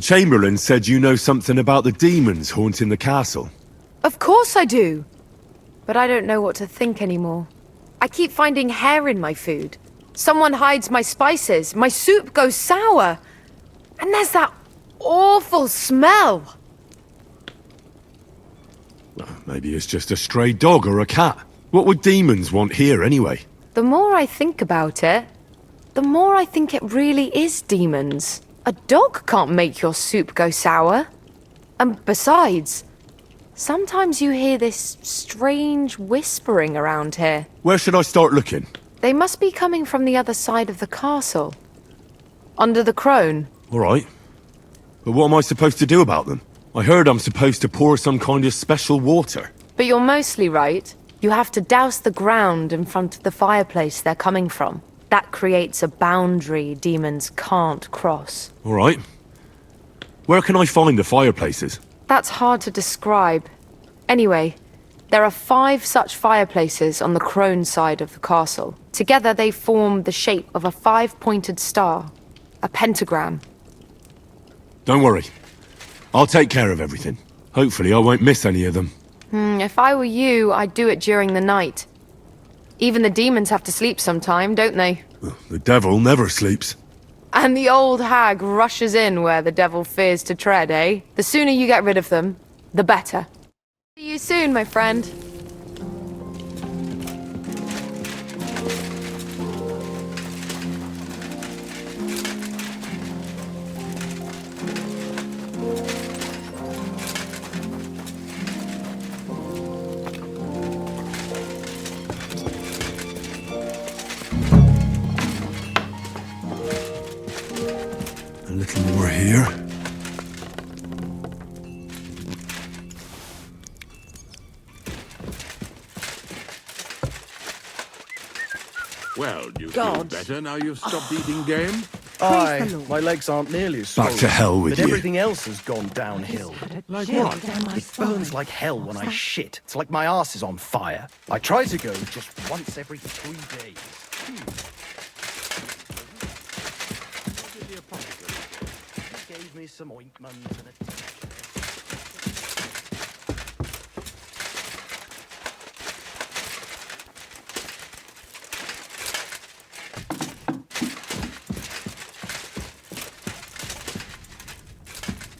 The Chamberlain said you know something about the demons haunting the castle. Of course I do. But I don't know what to think anymore. I keep finding hair in my food. Someone hides my spices. My soup goes sour. And there's that awful smell. Well, maybe it's just a stray dog or a cat. What would demons want here anyway? The more I think about it, the more I think it really is demons. A dog can't make your soup go sour. And besides, sometimes you hear this strange whispering around here. Where should I start looking? They must be coming from the other side of the castle. Under the crone. All right. But what am I supposed to do about them? I heard I'm supposed to pour some kind of special water. But you're mostly right. You have to douse the ground in front of the fireplace they're coming from. That creates a boundary demons can't cross. All right. Where can I find the fireplaces? That's hard to describe. Anyway, there are 5 such fireplaces on the crone side of the castle. Together they form the shape of a 5-pointed star. A pentagram. Don't worry. I'll take care of everything. Hopefully I won't miss any of them. If I were you, I'd do it during the night. Even the demons have to sleep sometime, don't they? The devil never sleeps. And the old hag rushes in where the devil fears to tread, eh? The sooner you get rid of them, the better. See you soon, my friend. A little more here. Well, do you feel better now you've stopped eating game? Aye, my legs aren't nearly as swollen. Back to hell with but you. everything else has gone downhill. Like what? It burns like hell when I shit. It's like my arse is on fire. I try to go just once every 3 days. He gave me some ointment and a tincture.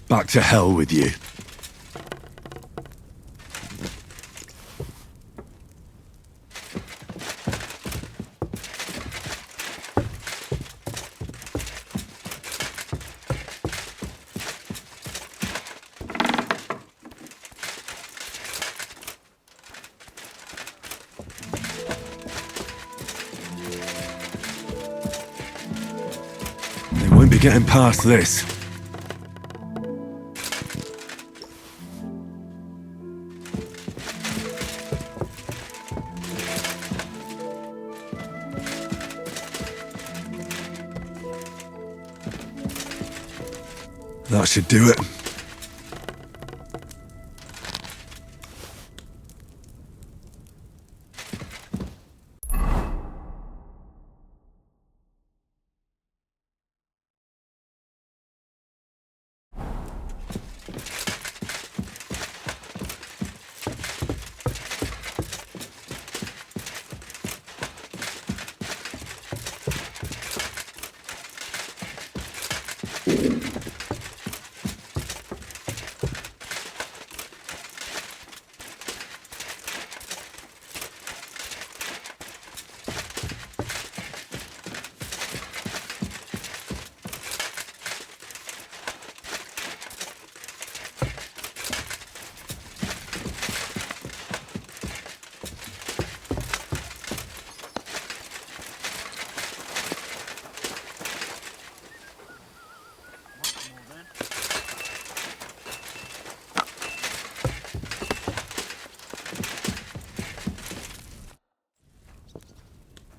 Back to hell with you. They won't be getting past this. That should do it.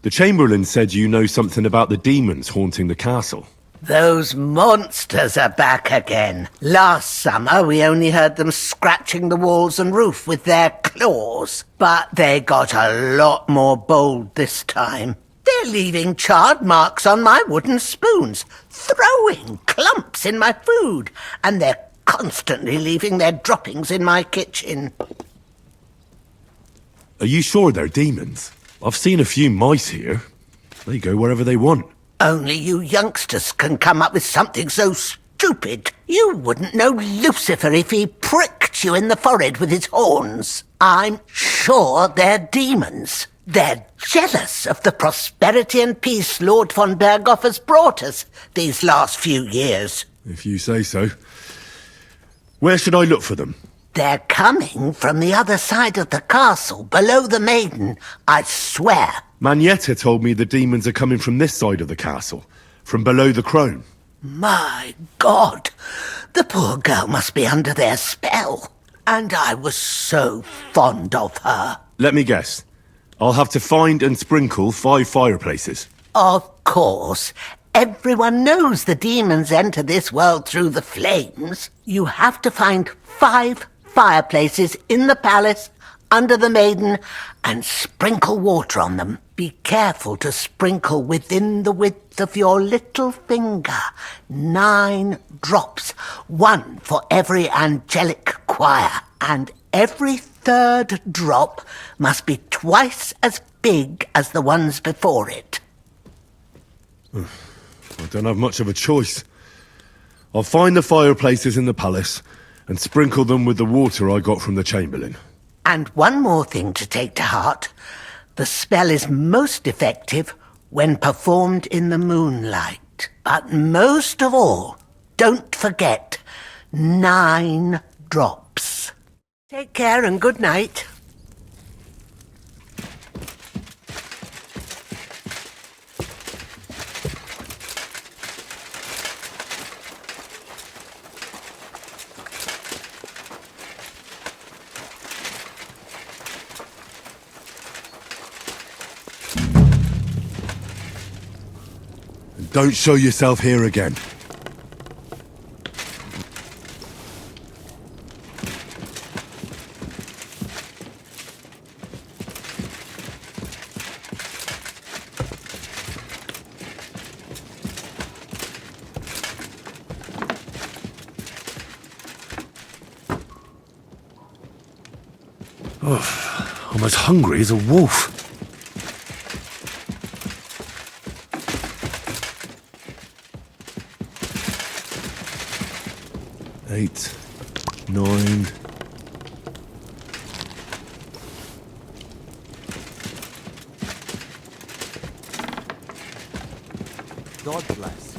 The Chamberlain said you know something about the demons haunting the castle. Those monsters are back again. Last summer, we only heard them scratching the walls and roof with their claws. But they got a lot more bold this time. They're leaving charred marks on my wooden spoons, throwing clumps in my food, and they're constantly leaving their droppings in my kitchen. Are you sure they're demons? I've seen a few mice here. They go wherever they want. Only you youngsters can come up with something so stupid. You wouldn't know Lucifer if he pricked you in the forehead with his horns. I'm sure they're demons. They're jealous of the prosperity and peace Lord von Berghoff has brought us these last few years. If you say so. Where should I look for them? They're coming from the other side of the castle, below the maiden, I swear. Manietta told me the demons are coming from this side of the castle, from below the crone. My God, the poor girl must be under their spell. And I was so fond of her. Let me guess. I'll have to find and sprinkle 5 fireplaces. Of course. Everyone knows the demons enter this world through the flames. You have to find 5 fireplaces in the palace, under the maiden, and sprinkle water on them. Be careful to sprinkle within the width of your little finger. 9 drops, 1 for every angelic choir, and every 3rd drop must be twice as big as the ones before it. I don't have much of a choice. I'll find the fireplaces in the palace and sprinkle them with the water I got from the Chamberlain. And one more thing to take to heart. The spell is most effective when performed in the moonlight. But most of all, don't forget 9 drops. Take care and good night. Don't show yourself here again. I'm as hungry as a wolf. 8, 9. God bless.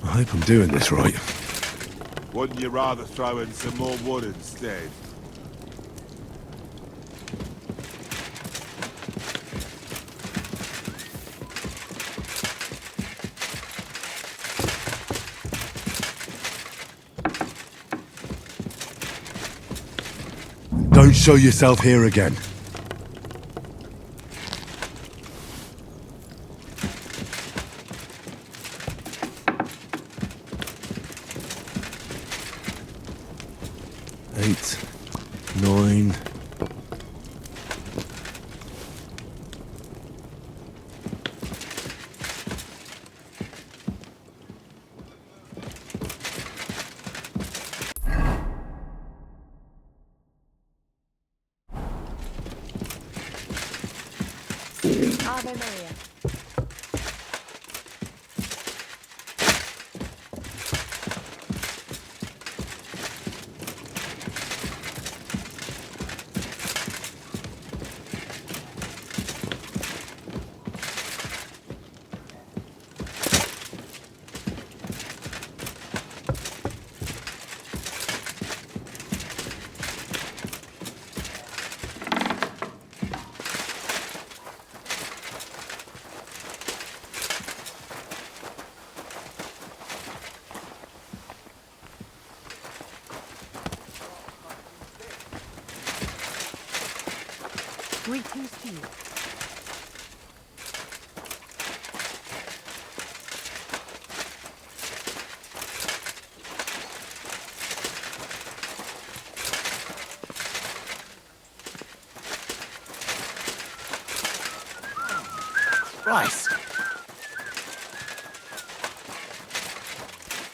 I hope I'm doing this right. Wouldn't you rather throw in some more wood instead? Don't show yourself here again. Eight, 9. Ave Maria. Greetings to you. Right.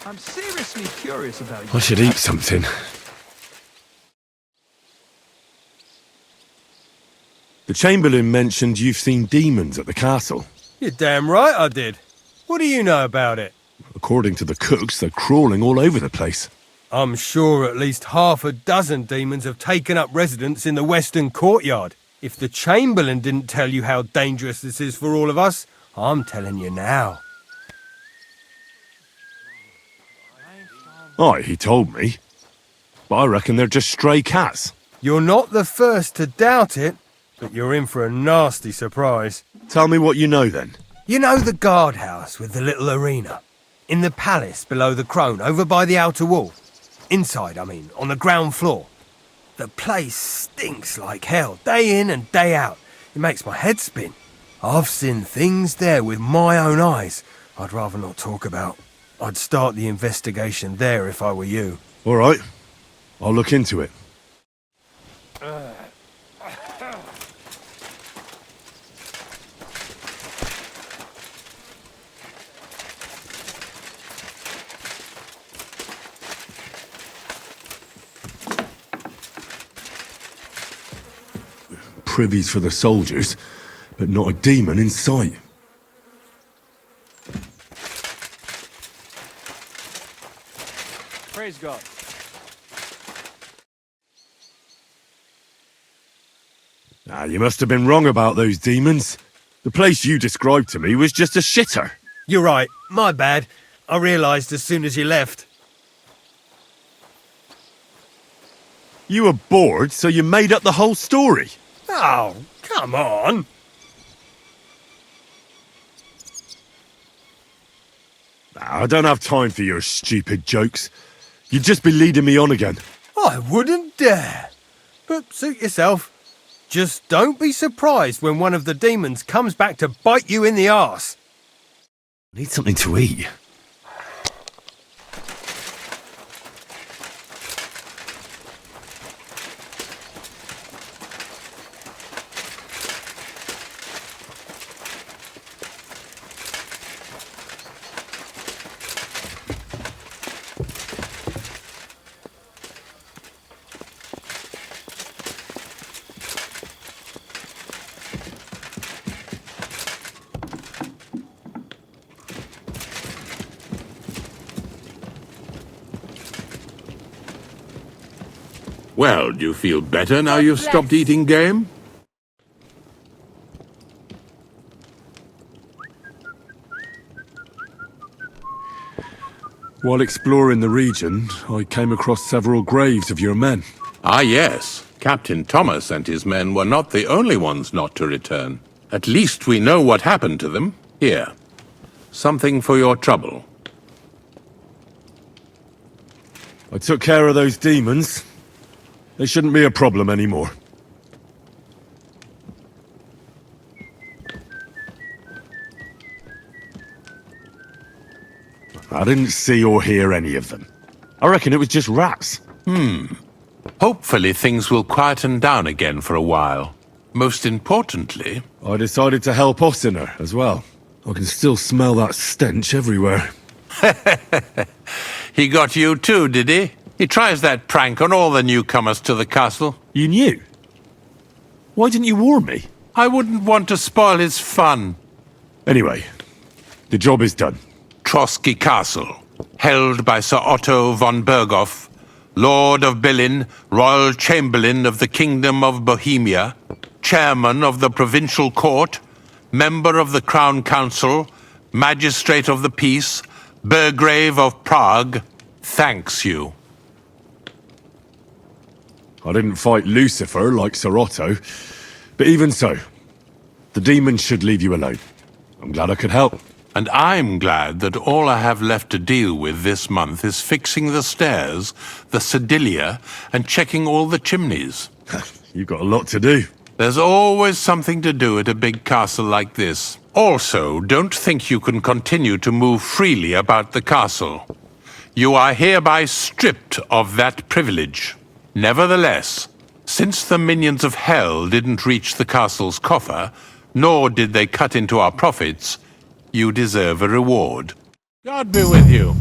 I'm seriously curious about you. I should eat something. The Chamberlain mentioned you've seen demons at the castle. You're damn right I did. What do you know about it? According to the cooks, they're crawling all over the place. I'm sure at least half a dozen demons have taken up residence in the western courtyard. If the Chamberlain didn't tell you how dangerous this is for all of us, I'm telling you now. Aye, he told me. But I reckon they're just stray cats. You're not the first to doubt it, but you're in for a nasty surprise. Tell me what you know then. You know the guardhouse with the little arena? In the palace below the crone, over by the outer wall? Inside, I mean, on the ground floor. The place stinks like hell, day in and day out. It makes my head spin. I've seen things there with my own eyes I'd rather not talk about. I'd start the investigation there if I were you. All right. I'll look into it. Privies for the soldiers, but not a demon in sight. Praise God. Ah, you must have been wrong about those demons. The place you described to me was just a shitter. You're right, my bad. I realised as soon as you left. You were bored, so you made up the whole story. Oh, come on. I don't have time for your stupid jokes. You'd just be leading me on again. I wouldn't dare. But suit yourself. Just don't be surprised when one of the demons comes back to bite you in the arse. I need something to eat. Well, do you feel better now you've stopped eating game? While exploring the region, I came across several graves of your men. Ah, yes. Captain Thomas and his men were not the only ones not to return. At least we know what happened to them. Here. Something for your trouble. I took care of those demons. They shouldn't be a problem anymore. I didn't see or hear any of them. I reckon it was just rats. Hopefully things will quieten down again for a while. Most importantly... I decided to help Ossiner as well. I can still smell that stench everywhere. He got you too, did he? He tries that prank on all the newcomers to the castle. You knew? Why didn't you warn me? I wouldn't want to spoil his fun. Anyway, the job is done. Trotsky Castle, held by Sir Otto von Berghoff, Lord of Billin, Royal Chamberlain of the Kingdom of Bohemia, Chairman of the Provincial Court, Member of the Crown Council, Magistrate of the Peace, Burgrave of Prague, thanks you. I didn't fight Lucifer like Sir Otto, but even so, the demons should leave you alone. I'm glad I could help. And I'm glad that all I have left to deal with this month is fixing the stairs, the sedilia, and checking all the chimneys. You've got a lot to do. There's always something to do at a big castle like this. Also, don't think you can continue to move freely about the castle. You are hereby stripped of that privilege. Nevertheless, since the minions of hell didn't reach the castle's coffer, nor did they cut into our profits, you deserve a reward. God be with you.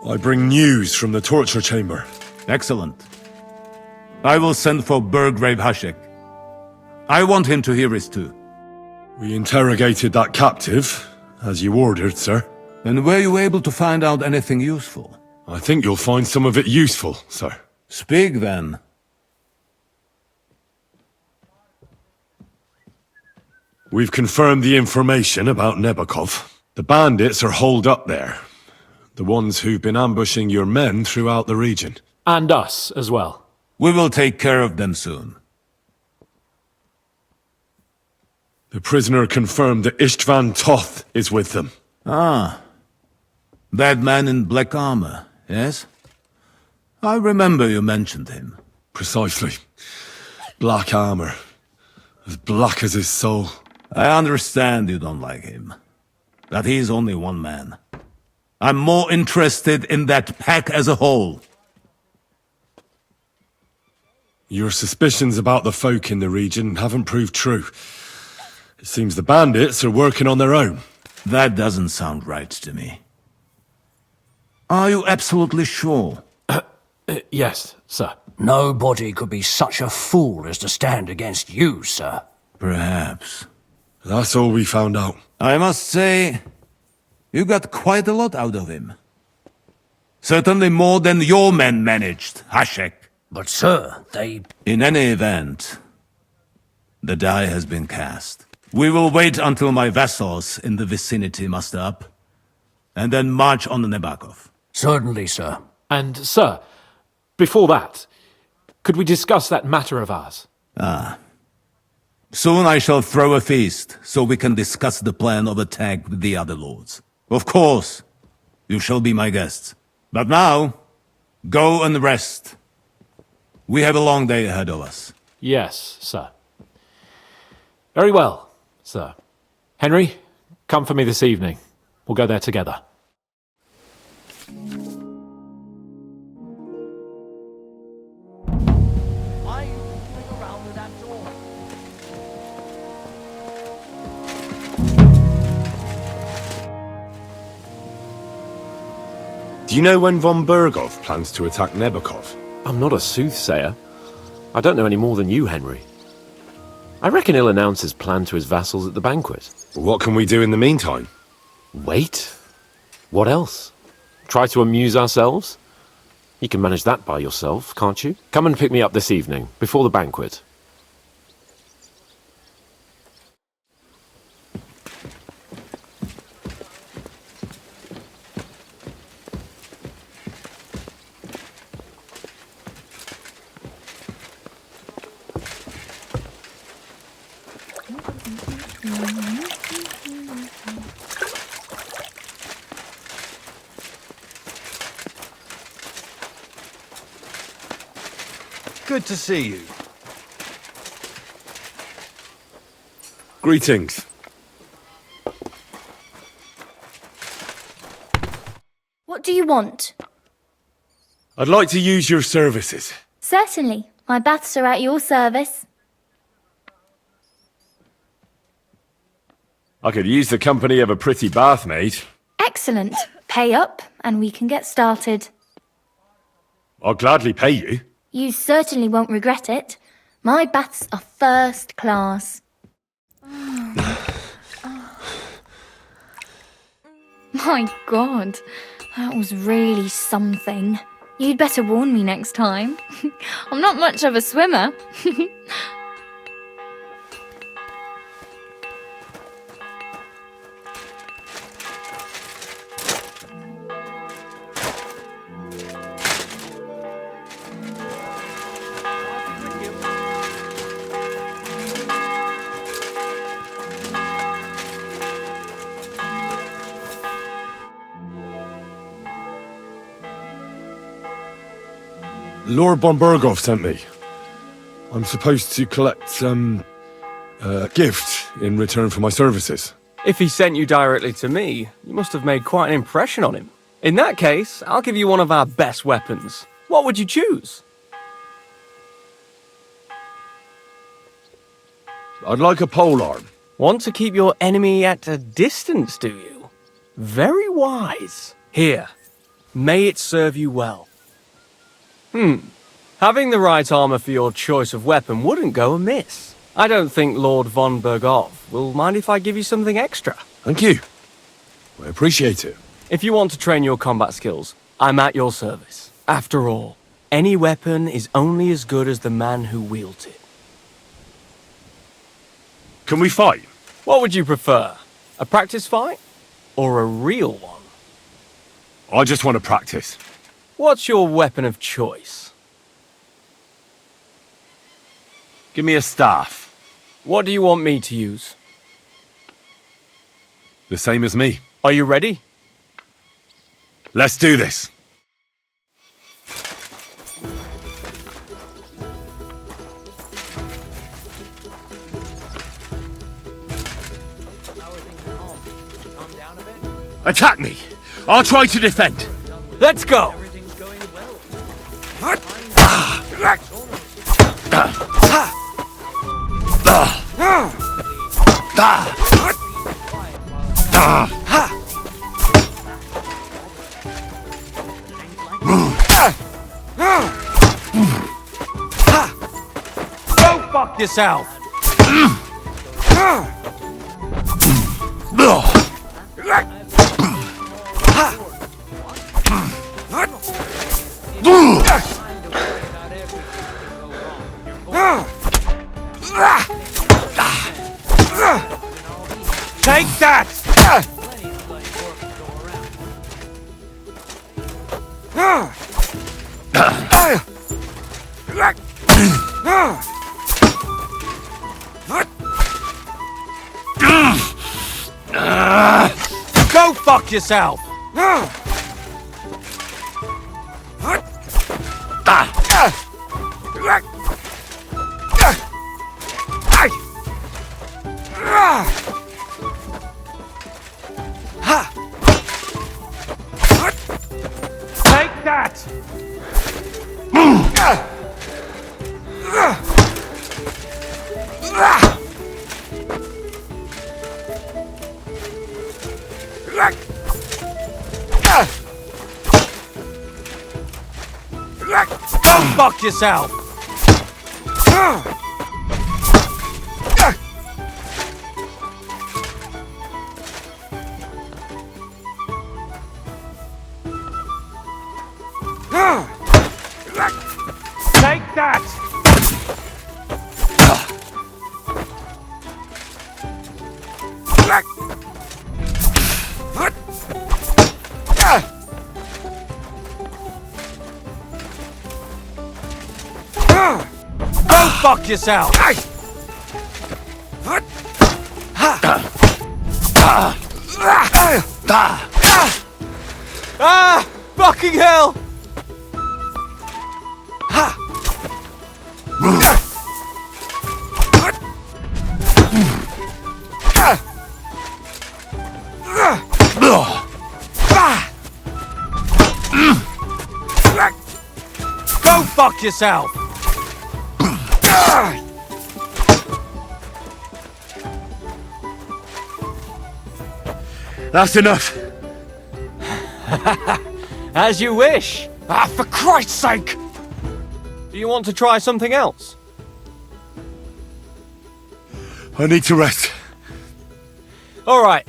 I bring news from the torture chamber. Excellent. I will send for Burgrave Hashek. I want him to hear it too. We interrogated that captive, as you ordered, sir. And were you able to find out anything useful? I think you'll find some of it useful, sir. Speak then. We've confirmed the information about Nebakov. The bandits are holed up there. The ones who've been ambushing your men throughout the region. And us as well. We will take care of them soon. The prisoner confirmed that Istvan Toth is with them. Ah. That man in black armor, yes? I remember you mentioned him. Precisely. Black armor. As black as his soul. I understand you don't like him. That he's only one man. I'm more interested in that pack as a whole. Your suspicions about the folk in the region haven't proved true. It seems the bandits are working on their own. That doesn't sound right to me. Are you absolutely sure? Yes, sir. Nobody could be such a fool as to stand against you, sir. Perhaps. That's all we found out. I must say, you got quite a lot out of him. Certainly more than your men managed, Hashek. But, sir, they... In any event, the die has been cast. We will wait until my vassals in the vicinity muster up, and then march on Nebakov. Certainly, sir. And, sir, before that, could we discuss that matter of ours? Soon I shall throw a feast, so we can discuss the plan of attack with the other lords. Of course, you shall be my guests. But now, go and rest. We have a long day ahead of us. Yes, sir. Very well, sir. Henry, come for me this evening. We'll go there together. Why are you fooling around with that door? Do you know when von Bergov plans to attack Nebakov? I'm not a soothsayer. I don't know any more than you, Henry. I reckon he'll announce his plan to his vassals at the banquet. What can we do in the meantime? Wait? What else? Try to amuse ourselves? You can manage that by yourself, can't you? Come and pick me up this evening, before the banquet. Good to see you. Greetings. What do you want? I'd like to use your services. Certainly. My baths are at your service. I could use the company of a pretty bath maid. Excellent. Pay up, and we can get started. I'll gladly pay you. You certainly won't regret it. My baths are first class. My God, that was really something. You'd better warn me next time. I'm not much of a swimmer. Lord von Bergov sent me. I'm supposed to collect, A gift in return for my services. If he sent you directly to me, you must have made quite an impression on him. In that case, I'll give you one of our best weapons. What would you choose? I'd like a polearm. Want to keep your enemy at a distance, do you? Very wise. Here, may it serve you well. Having the right armor for your choice of weapon wouldn't go amiss. I don't think Lord von Bergov will mind if I give you something extra. Thank you. I appreciate it. If you want to train your combat skills, I'm at your service. After all, any weapon is only as good as the man who wields it. Can we fight? What would you prefer? A practice fight? Or a real one? I just want to practice. What's your weapon of choice? Give me a staff. What do you want me to use? The same as me. Are you ready? Let's do this. Attack me! I'll try to defend. Let's go! Go fuck yourself! Take that! Go fuck yourself! Take that! Go fuck yourself! Take that! Go fuck yourself! Ah! Fucking hell! Go fuck yourself! That's enough. As you wish. Ah, for Christ's sake! Do you want to try something else? I need to rest. All right.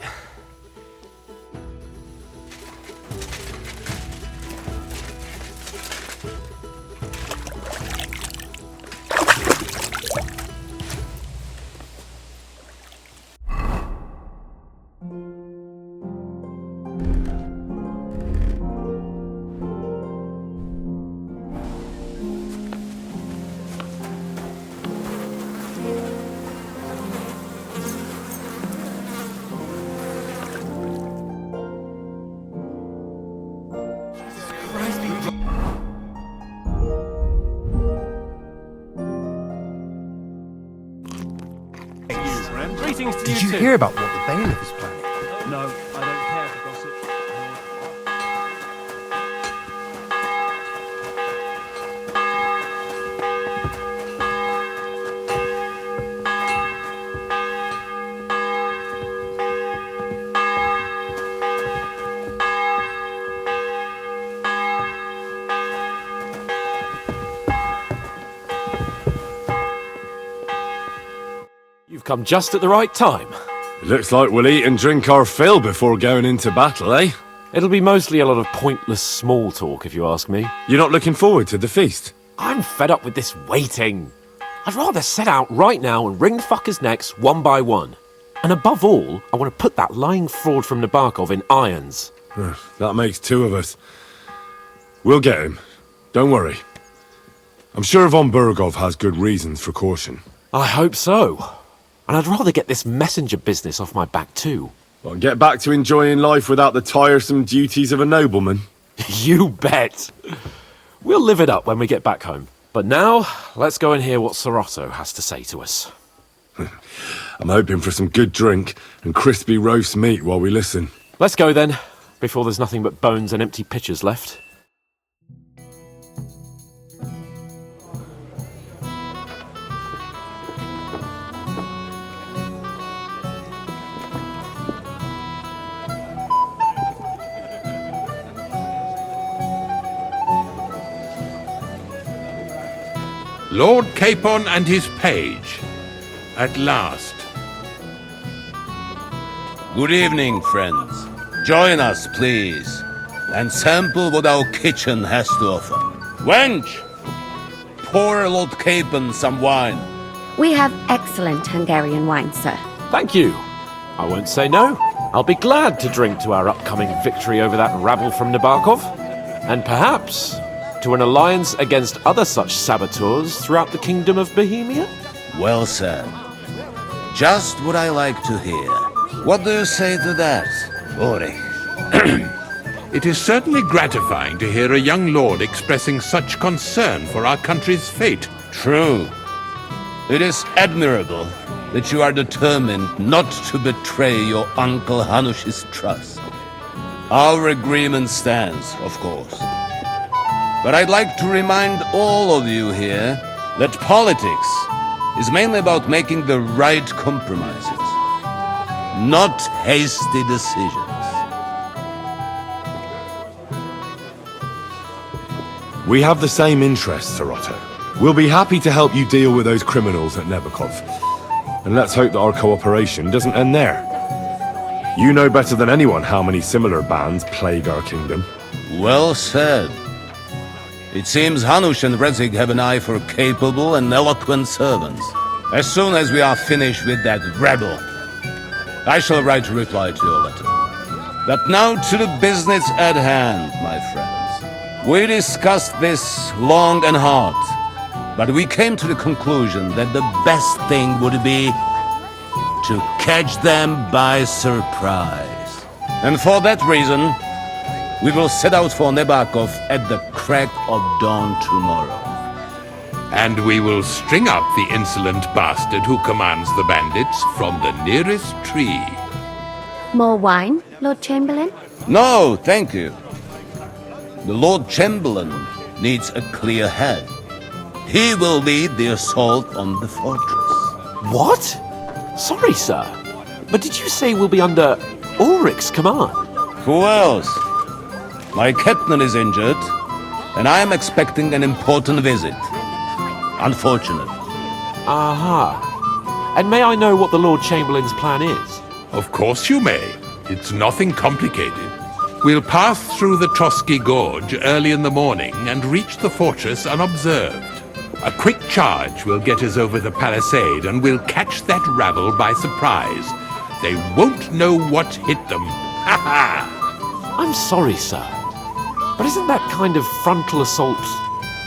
Greetings to Did you you too. hear about what the bailiff is planning? No, I don't care for gossip. You've come just at the right time. It looks like we'll eat and drink our fill before going into battle, eh? It'll be mostly a lot of pointless small talk, if you ask me. You're not looking forward to the feast? I'm fed up with this waiting. I'd rather set out right now and wring fuckers' necks one by one. And above all, I want to put that lying fraud from Nabokov in irons. That makes two of us. We'll get him. Don't worry. I'm sure von Burgov has good reasons for caution. I hope so. And I'd rather get this messenger business off my back too. Well, get back to enjoying life without the tiresome duties of a nobleman. You bet. We'll live it up when we get back home. But now, let's go and hear what Sir Otto has to say to us. I'm hoping for some good drink and crispy roast meat while we listen. Let's go then, before there's nothing but bones and empty pitchers left. Lord Capon and his page. At last. Good evening, friends. Join us, please, and sample what our kitchen has to offer. Wench, pour Lord Capon some wine. We have excellent Hungarian wine, sir. Thank you. I won't say no. I'll be glad to drink to our upcoming victory over that rabble from Nabokov. And perhaps to an alliance against other such saboteurs throughout the kingdom of Bohemia? Well said. Just what I like to hear. What do you say to that, Ulrich? It is certainly gratifying to hear a young lord expressing such concern for our country's fate. True. It is admirable that you are determined not to betray your Uncle Hanush's trust. Our agreement stands, of course. But I'd like to remind all of you here that politics is mainly about making the right compromises, not hasty decisions. We have the same interests, Sir Otto. We'll be happy to help you deal with those criminals at Nebokov. And let's hope that our cooperation doesn't end there. You know better than anyone how many similar bands plague our kingdom. Well said. It seems Hanush and Rezig have an eye for capable and eloquent servants. As soon as we are finished with that rebel, I shall write a reply to your letter. But now to the business at hand, my friends. We discussed this long and hard, but we came to the conclusion that the best thing would be to catch them by surprise. And for that reason, we will set out for Nabokov at the crack of dawn tomorrow. And we will string up the insolent bastard who commands the bandits from the nearest tree. More wine, Lord Chamberlain? No, thank you. The Lord Chamberlain needs a clear head. He will lead the assault on the fortress. What? Sorry, sir. But did you say we'll be under Ulrich's command? Who else? My captain is injured, and I am expecting an important visit. Unfortunate. Aha. And may I know what the Lord Chamberlain's plan is? Of course you may. It's nothing complicated. We'll pass through the Trotsky Gorge early in the morning and reach the fortress unobserved. A quick charge will get us over the palisade and we'll catch that rabble by surprise. They won't know what hit them. Ha ha! I'm sorry, sir. But isn't that kind of frontal assault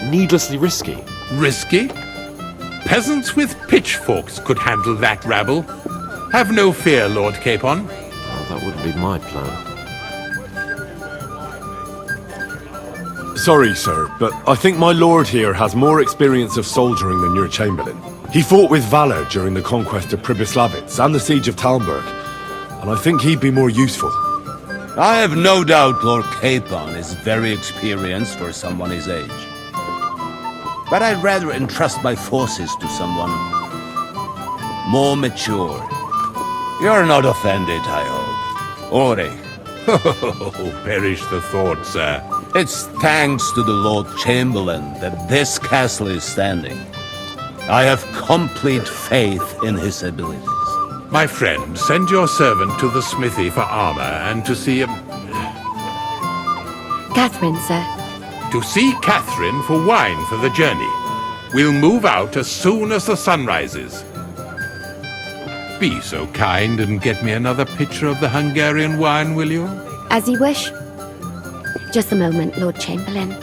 needlessly risky? Risky? Peasants with pitchforks could handle that rabble. Have no fear, Lord Capon. Well, that wouldn't be my plan. Sorry, sir, but I think my lord here has more experience of soldiering than your chamberlain. He fought with valor during the conquest of Pribyslavitz and the siege of Talmberg, and I think he'd be more useful. I have no doubt Lord Capon is very experienced for someone his age. But I'd rather entrust my forces to someone more mature. You're not offended, I hope. Ore. Oh, perish the thought, sir. It's thanks to the Lord Chamberlain that this castle is standing. I have complete faith in his abilities. My friend, send your servant to the smithy for armor and to see Catherine, sir. To see Catherine for wine for the journey. We'll move out as soon as the sun rises. Be so kind and get me another pitcher of the Hungarian wine, will you? As you wish. Just a moment, Lord Chamberlain.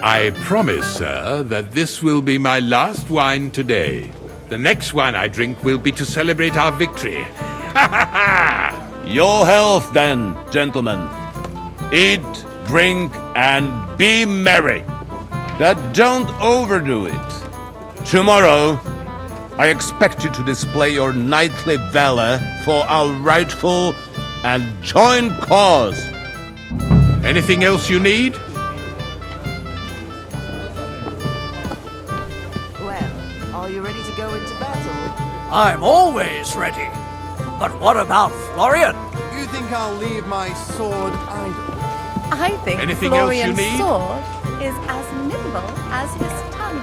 I promise, sir, that this will be my last wine today. The next wine I drink will be to celebrate our victory. Ha ha ha! Your health, then, gentlemen. Eat, drink, and be merry. But don't overdo it. Tomorrow, I expect you to display your knightly valor for our rightful and joint cause. Anything else you need? Well, are you ready to go into battle? I'm always ready. But what about Florian? You think I'll leave my sword idle? I think Anything else you Florian's need? sword is as nimble as his tongue.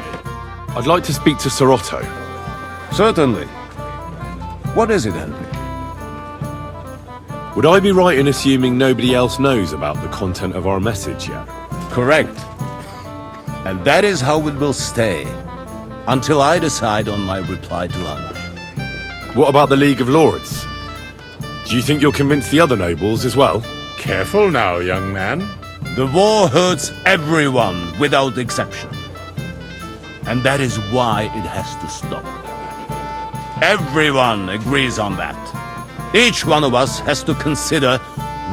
I'd like to speak to Sir Otto. Certainly. What is it, Henry? Would I be right in assuming nobody else knows about the content of our message yet? Correct. And that is how it will stay, until I decide on my reply to lunch. What about the League of Lords? Do you think you'll convince the other nobles as well? Careful now, young man. The war hurts everyone without exception. And that is why it has to stop. Everyone agrees on that. Each one of us has to consider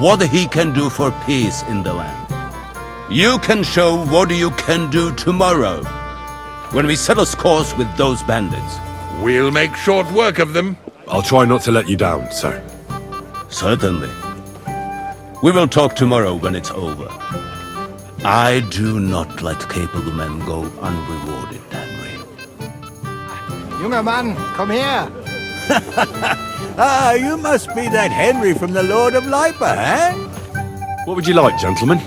what he can do for peace in the land. You can show what you can do tomorrow, when we settle scores with those bandits. We'll make short work of them. I'll try not to let you down, sir. Certainly. We will talk tomorrow when it's over. I do not let capable men go unrewarded, Henry. Junger Mann, komm her! Ah, you must be that Henry from the Lord of Lipa, eh? What would you like, gentlemen?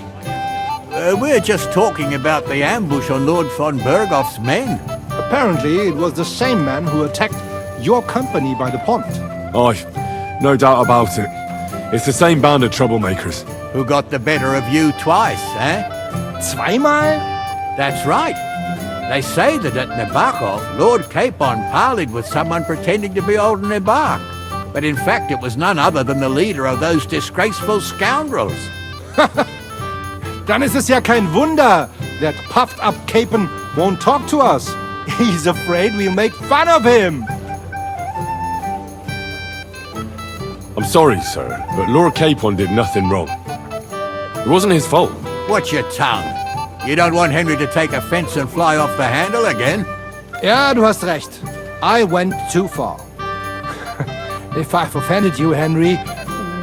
We're just talking about the ambush on Lord von Bergoff's men. Apparently, it was the same man who attacked your company by the pond. Aye, no doubt about it. It's the same band of troublemakers. Who got the better of you twice, eh? Zweimal? That's right. They say that at Nabokov, Lord Capon parleyed with someone pretending to be old Nabok. But in fact, it was none other than the leader of those disgraceful scoundrels. Dann ist es ja kein Wunder that puffed-up Capon won't talk to us. He's afraid we'll make fun of him. I'm sorry, sir, but Lord Capon did nothing wrong. It wasn't his fault. Watch your tongue. You don't want Henry to take offense and fly off the handle again. Ja, du hast recht. I went too far. If I've offended you, Henry,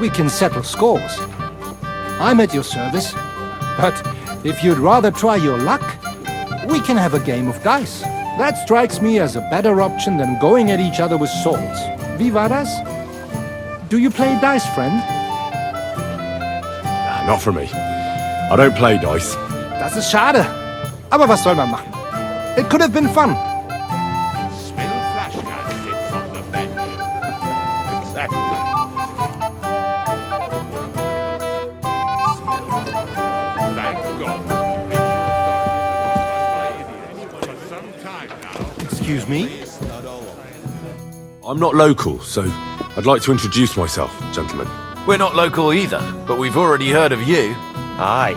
we can settle scores. I'm at your service. But if you'd rather try your luck, we can have a game of dice. That strikes me as a better option than going at each other with swords. Wie war das? Do you play dice, friend? Nah, not for me. I don't play dice. Das ist schade. Aber was soll man machen? It could have been fun. Smell flashgun sits on the bench. Exactly. Thank God. For some time now. Excuse me? I'm not local, so I'd like to introduce myself, gentlemen. We're not local either, but we've already heard of you. Aye.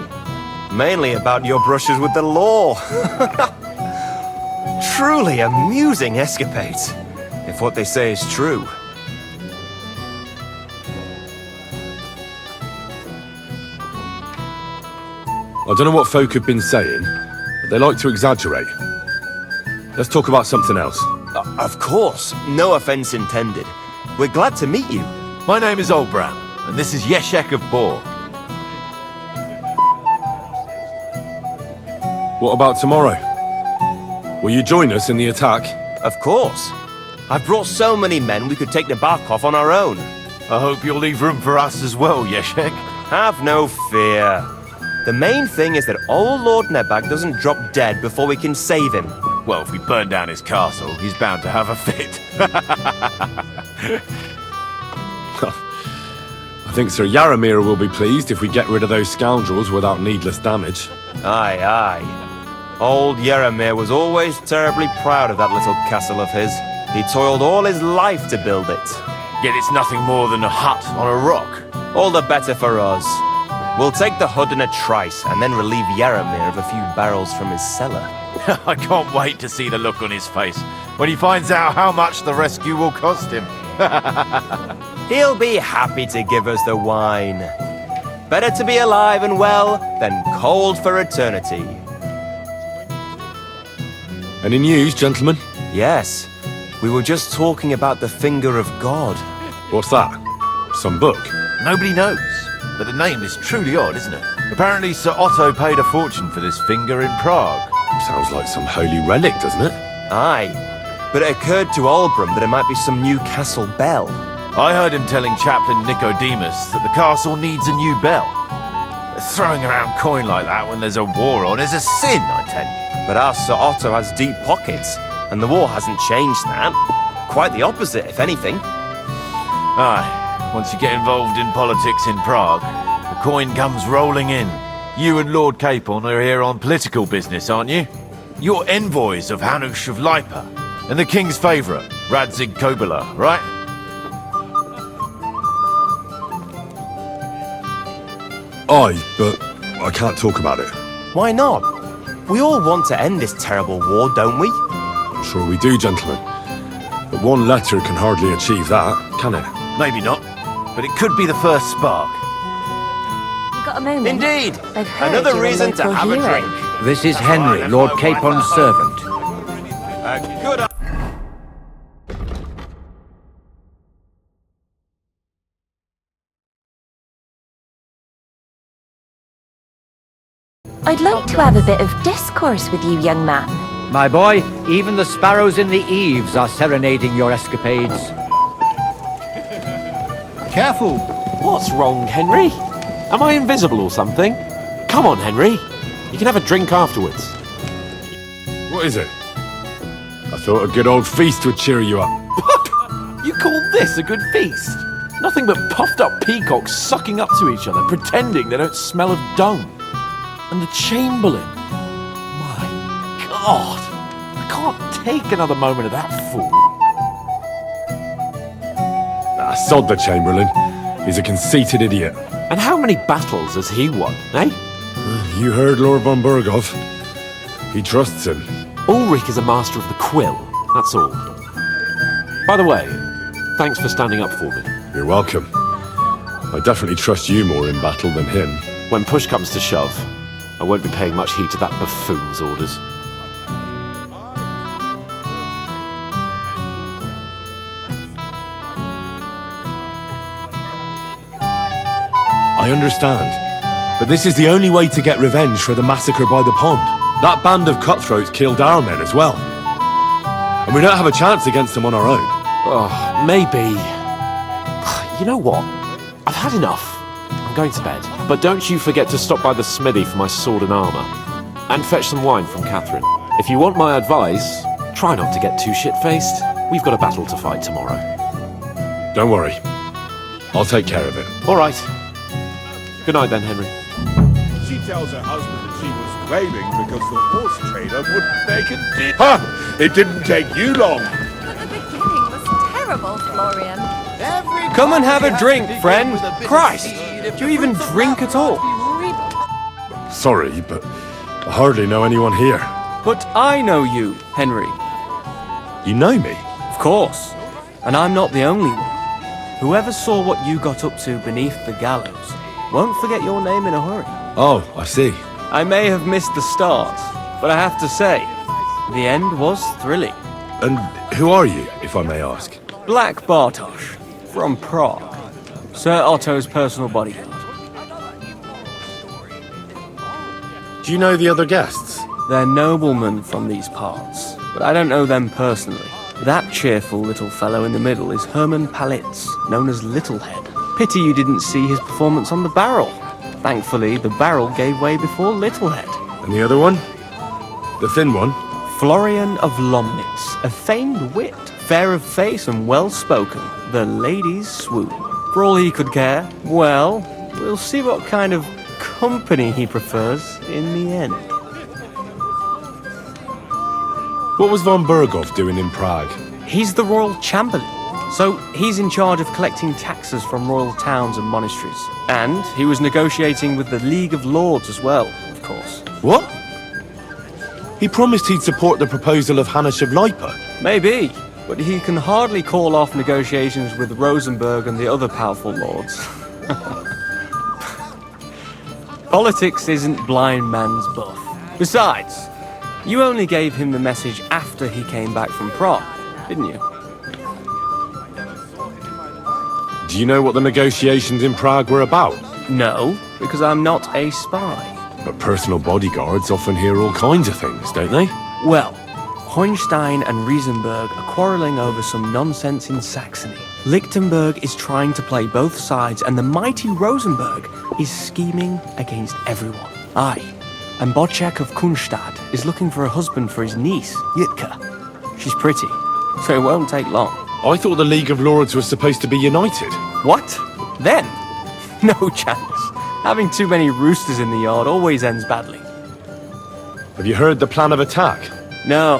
Mainly about your brushes with the law. Truly amusing escapades, if what they say is true. I don't know what folk have been saying, but they like to exaggerate. Let's talk about something else. Of course, no offense intended. We're glad to meet you. My name is Olbram, and this is Yeshek of Bor. What about tomorrow? Will you join us in the attack? Of course. I've brought so many men we could take the bark off on our own. I hope you'll leave room for us as well, Yeshek. Have no fear. The main thing is that old Lord Nebag doesn't drop dead before we can save him. Well, if we burn down his castle, he's bound to have a fit. I think Sir Yaramir will be pleased if we get rid of those scoundrels without needless damage. Aye, aye. Old Yaramir was always terribly proud of that little castle of his. He toiled all his life to build it. Yet it's nothing more than a hut on a rock. All the better for us. We'll take the hood in a trice and then relieve Yaramir of a few barrels from his cellar. I can't wait to see the look on his face when he finds out how much the rescue will cost him. He'll be happy to give us the wine. Better to be alive and well than cold for eternity. Any news, gentlemen? Yes. We were just talking about the Finger of God. What's that? Some book? Nobody knows, but the name is truly odd, isn't it? Apparently Sir Otto paid a fortune for this finger in Prague. Sounds like some holy relic, doesn't it? Aye. But it occurred to Olbram that it might be some new castle bell. I heard him telling Chaplain Nicodemus that the castle needs a new bell. Throwing around coin like that when there's a war on is a sin, I tell you. But our Sir Otto has deep pockets, and the war hasn't changed that. Quite the opposite, if anything. Aye, once you get involved in politics in Prague, the coin comes rolling in. You and Lord Capon are here on political business, aren't you? You're envoys of Hanush of Lipa, and the king's favourite, Radzig Kobyla, right? Aye, but I can't talk about it. Why not? We all want to end this terrible war, don't we? Sure we do, gentlemen. But one letter can hardly achieve that, can it? Maybe not, but it could be the first spark. You got a moment? Indeed! I've heard Another you're a reason to local have hero. a drink. This is Henry, Lord Capon's servant. Good. I'd like to have a bit of discourse with you, young man. My boy, even the sparrows in the eaves are serenading your escapades. Careful! What's wrong, Henry? Am I invisible or something? Come on, Henry. You can have a drink afterwards. What is it? I thought a good old feast would cheer you up. You call this a good feast? Nothing but puffed up peacocks sucking up to each other, pretending they don't smell of dung. And the Chamberlain. My God. I can't take another moment of that fool. Sod the Chamberlain. He's a conceited idiot. And how many battles has he won, eh? You heard Lord von Burghoff. He trusts him. Ulrich is a master of the quill, that's all. By the way, thanks for standing up for me. You're welcome. I definitely trust you more in battle than him. When push comes to shove, I won't be paying much heed to that buffoon's orders. I understand. But this is the only way to get revenge for the massacre by the pond. That band of cutthroats killed our men as well. And we don't have a chance against them on our own. Oh, maybe. You know what? I've had enough. I'm going to bed. But don't you forget to stop by the smithy for my sword and armour. And fetch some wine from Catherine. If you want my advice, try not to get too shit-faced. We've got a battle to fight tomorrow. Don't worry. I'll take care of it. All right. Good night then, Henry. She tells her husband that she was wailing because the horse trader wouldn't make a deal. Ha! It didn't take you long. But the beginning was terrible, Florian. Come and have a drink, friend. Christ, do you even drink at all? Sorry, but I hardly know anyone here. But I know you, Henry. You know me? Of course. And I'm not the only one. Whoever saw what you got up to beneath the gallows won't forget your name in a hurry. Oh, I see. I may have missed the start, but I have to say, the end was thrilling. And who are you, if I may ask? Black Bartosz, from Prague. Sir Otto's personal bodyguard. Do you know the other guests? They're noblemen from these parts, but I don't know them personally. That cheerful little fellow in the middle is Herman Palitz, known as Littlehead. Pity you didn't see his performance on the barrel. Thankfully, the barrel gave way before Littlehead. And the other one? The thin one? Florian of Lomnitz, a famed wit, fair of face and well-spoken. The ladies swoon. For all he could care, well, we'll see what kind of company he prefers in the end. What was von Berghoff doing in Prague? He's the royal chamberlain, so he's in charge of collecting taxes from royal towns and monasteries. And he was negotiating with the League of Lords as well, of course. What? He promised he'd support the proposal of Hannes of Lipa. Maybe, but he can hardly call off negotiations with Rosenberg and the other powerful lords. Politics isn't blind man's buff. Besides, you only gave him the message after he came back from Prague, didn't you? Do you know what the negotiations in Prague were about? No, because I'm not a spy. But personal bodyguards often hear all kinds of things, don't they? Well, Hohenstein and Riesenberg are quarrelling over some nonsense in Saxony. Lichtenberg is trying to play both sides, and the mighty Rosenberg is scheming against everyone. Aye, and Bocek of Kunstadt is looking for a husband for his niece, Yitka. She's pretty, so it won't take long. I thought the League of Lords was supposed to be united. What? Then? No chance. Having too many roosters in the yard always ends badly. Have you heard the plan of attack? No.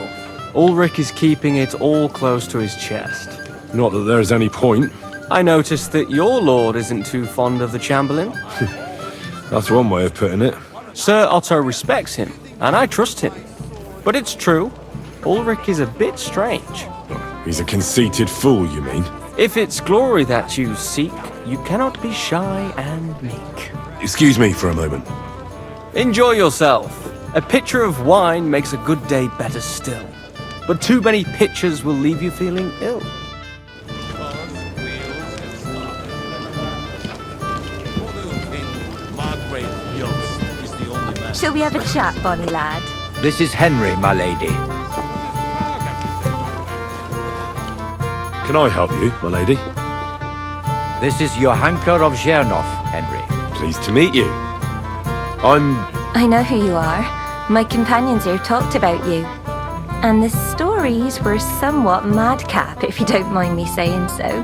Ulrich is keeping it all close to his chest. Not that there's any point. I noticed that your lord isn't too fond of the Chamberlain. That's one way of putting it. Sir Otto respects him, and I trust him. But it's true, Ulrich is a bit strange. He's a conceited fool, you mean? If it's glory that you seek, you cannot be shy and meek. Excuse me for a moment. Enjoy yourself. A pitcher of wine makes a good day better still. But too many pitchers will leave you feeling ill. Shall we have a chat, bonny lad? This is Henry, my lady. Can I help you, my lady? This is Johanka of Zhernov, Henry. Pleased to meet you. I know who you are. My companions here talked about you. And the stories were somewhat madcap, if you don't mind me saying so.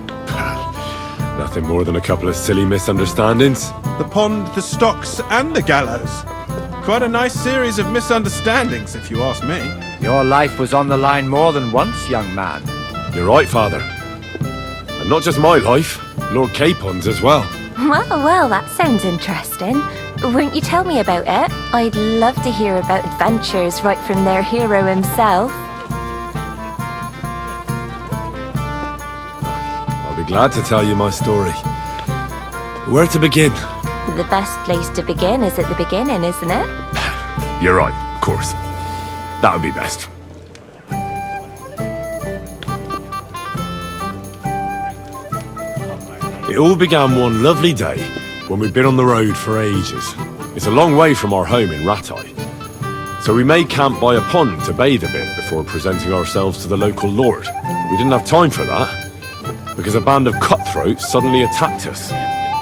Nothing more than a couple of silly misunderstandings. The pond, the stocks, and the gallows. Quite a nice series of misunderstandings, if you ask me. Your life was on the line more than once, young man. You're right, Father. And not just my life, Lord Capon's as well. Well, that sounds interesting. Won't you tell me about it? I'd love to hear about adventures right from their hero himself. I'll be glad to tell you my story. Where to begin? The best place to begin is at the beginning, isn't it? You're right, of course. That would be best. It all began one lovely day when we'd been on the road for ages. It's a long way from our home in Ratai. So we made camp by a pond to bathe a bit before presenting ourselves to the local lord. We didn't have time for that, because a band of cutthroats suddenly attacked us.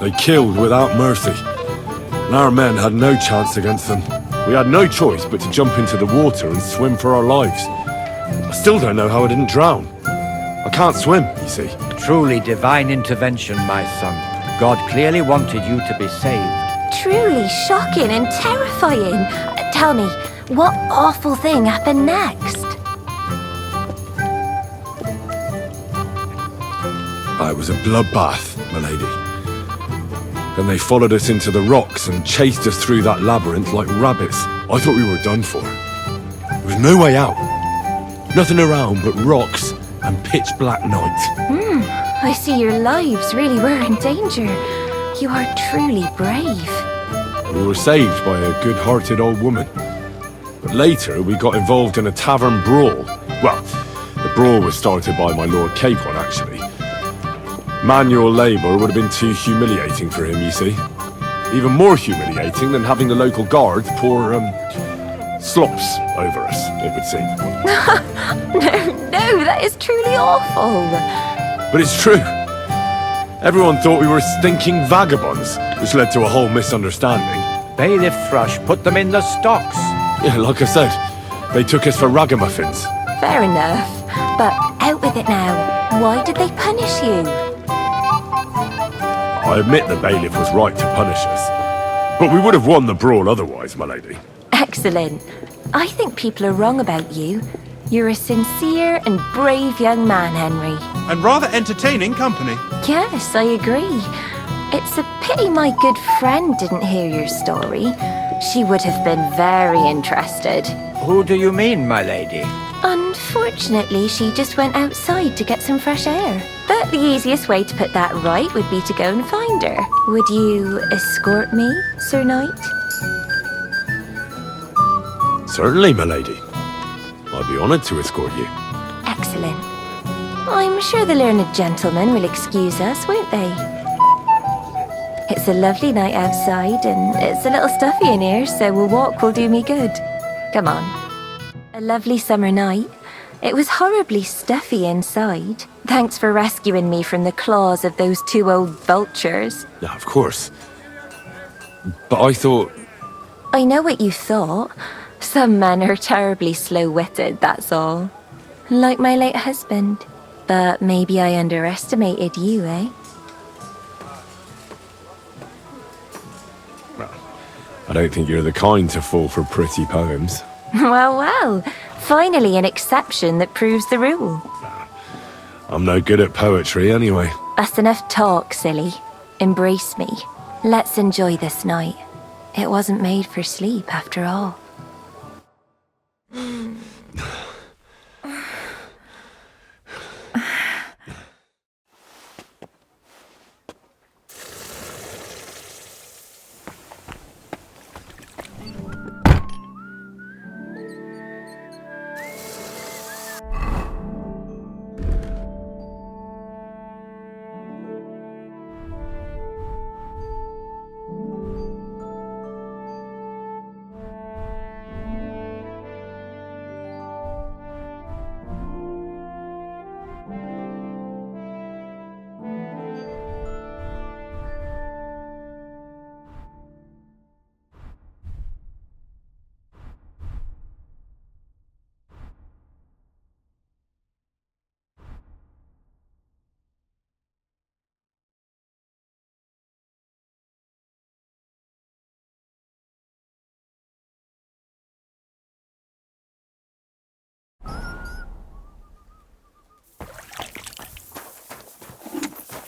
They killed without mercy, and our men had no chance against them. We had no choice but to jump into the water and swim for our lives. I still don't know how I didn't drown. I can't swim, you see. Truly divine intervention, my son. God clearly wanted you to be saved. Truly shocking and terrifying. Tell me, what awful thing happened next? It was a bloodbath, my lady. Then they followed us into the rocks and chased us through that labyrinth like rabbits. I thought we were done for. There was no way out. Nothing around but rocks and pitch black night. I see your lives really were in danger. You are truly brave. We were saved by a good-hearted old woman. But later, we got involved in a tavern brawl. Well, The brawl was started by my Lord Capon, actually. Manual labour would have been too humiliating for him, you see. Even more humiliating than having the local guard pour, slops over us, it would seem. No, that is truly awful. But it's true. Everyone thought we were stinking vagabonds, which led to a whole misunderstanding. Bailiff Thrush put them in the stocks. Yeah, like I said, they took us for ragamuffins. Fair enough. But out with it now. Why did they punish you? I admit the bailiff was right to punish us. But we would have won the brawl otherwise, my lady. Excellent. I think people are wrong about you. You're a sincere and brave young man, Henry. And rather entertaining company. Yes, I agree. It's a pity my good friend didn't hear your story. She would have been very interested. Who do you mean, my lady? Unfortunately, she just went outside to get some fresh air. But the easiest way to put that right would be to go and find her. Would you escort me, Sir Knight? Certainly, my lady. I'd be honoured to escort you. Excellent. I'm sure the learned gentlemen will excuse us, won't they? It's a lovely night outside, and it's a little stuffy in here, so a walk will do me good. Come on. A lovely summer night. It was horribly stuffy inside. Thanks for rescuing me from the claws of those two old vultures. Yeah, of course. But I thought... I know what you thought. Some men are terribly slow-witted, that's all. Like my late husband. But maybe I underestimated you, eh? I don't think you're the kind to fall for pretty poems. Well. Finally an exception that proves the rule. I'm no good at poetry anyway. That's enough talk, silly. Embrace me. Let's enjoy this night. It wasn't made for sleep, after all.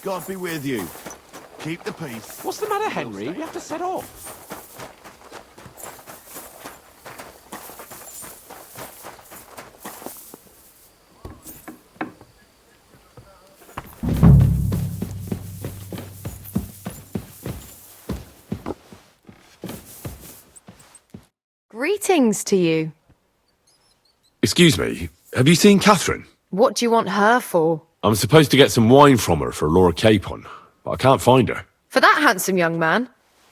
God be with you. Keep the peace. What's the matter, Henry? We have to set off. Greetings to you. Excuse me, have you seen Catherine? What do you want her for? I'm supposed to get some wine from her for Lord Capon, but I can't find her. For that handsome young man?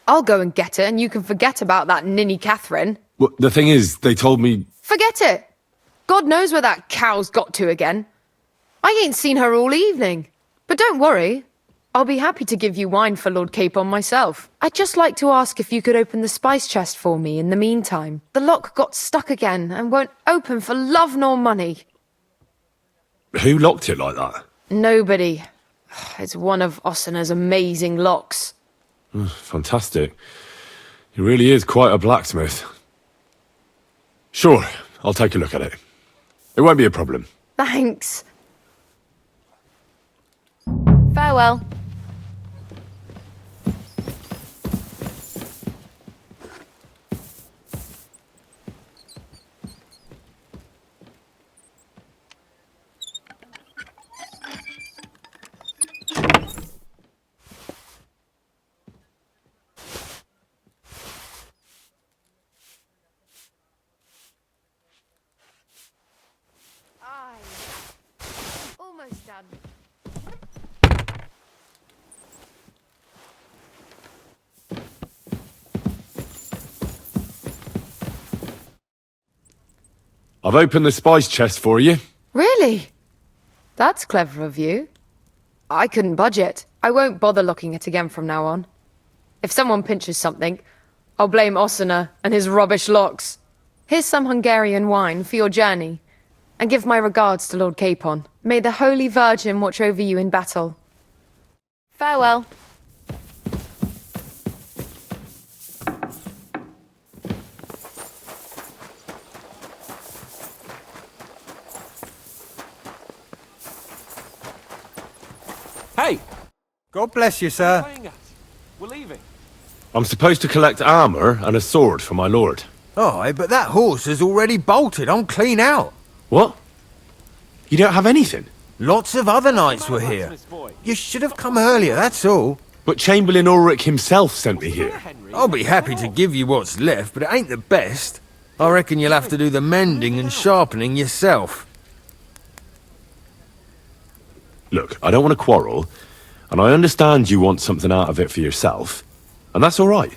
I'll go and get her, and you can forget about that ninny Catherine. Well, the thing is, they told me... Forget it! God knows where that cow's got to again. I ain't seen her all evening. But don't worry, I'll be happy to give you wine for Lord Capon myself. I'd just like to ask if you could open the spice chest for me in the meantime. The lock got stuck again and won't open for love nor money. Who locked it like that? Nobody. It's one of Ossina's amazing locks. Fantastic. He really is quite a blacksmith. Sure, I'll take a look at it. It won't be a problem. Thanks. Farewell. Almost done. I've opened the spice chest for you. Really? That's clever of you. I couldn't budget. I won't bother locking it again from now on. If someone pinches something, I'll blame Osina and his rubbish locks. Here's some Hungarian wine for your journey. And give my regards to Lord Capon. May the Holy Virgin watch over you in battle. Farewell. Hey! God bless you, sir. We're leaving. I'm supposed to collect armor and a sword for my lord. Aye, but that horse is already bolted. I'm clean out. What? You don't have anything? Lots of other knights were here. You should have come earlier, that's all. But Chamberlain Ulrich himself sent me here. I'll be happy to give you what's left, but it ain't the best. I reckon you'll have to do the mending and sharpening yourself. Look, I don't want to quarrel, and I understand you want something out of it for yourself, and that's all right.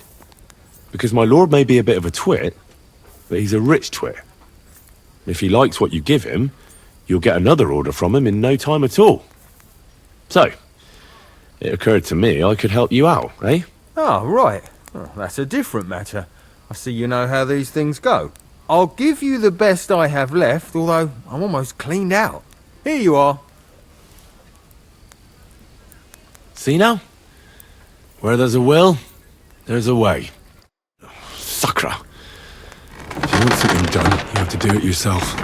Because my lord may be a bit of a twit, but he's a rich twit. If he likes what you give him, you'll get another order from him in no time at all. So, it occurred to me I could help you out, eh? Oh, right. Well, that's a different matter. I see you know how these things go. I'll give you the best I have left, although I'm almost cleaned out. Here you are. See now? Where there's a will, there's a way. Suckra. If you want something done, you have to do it yourself.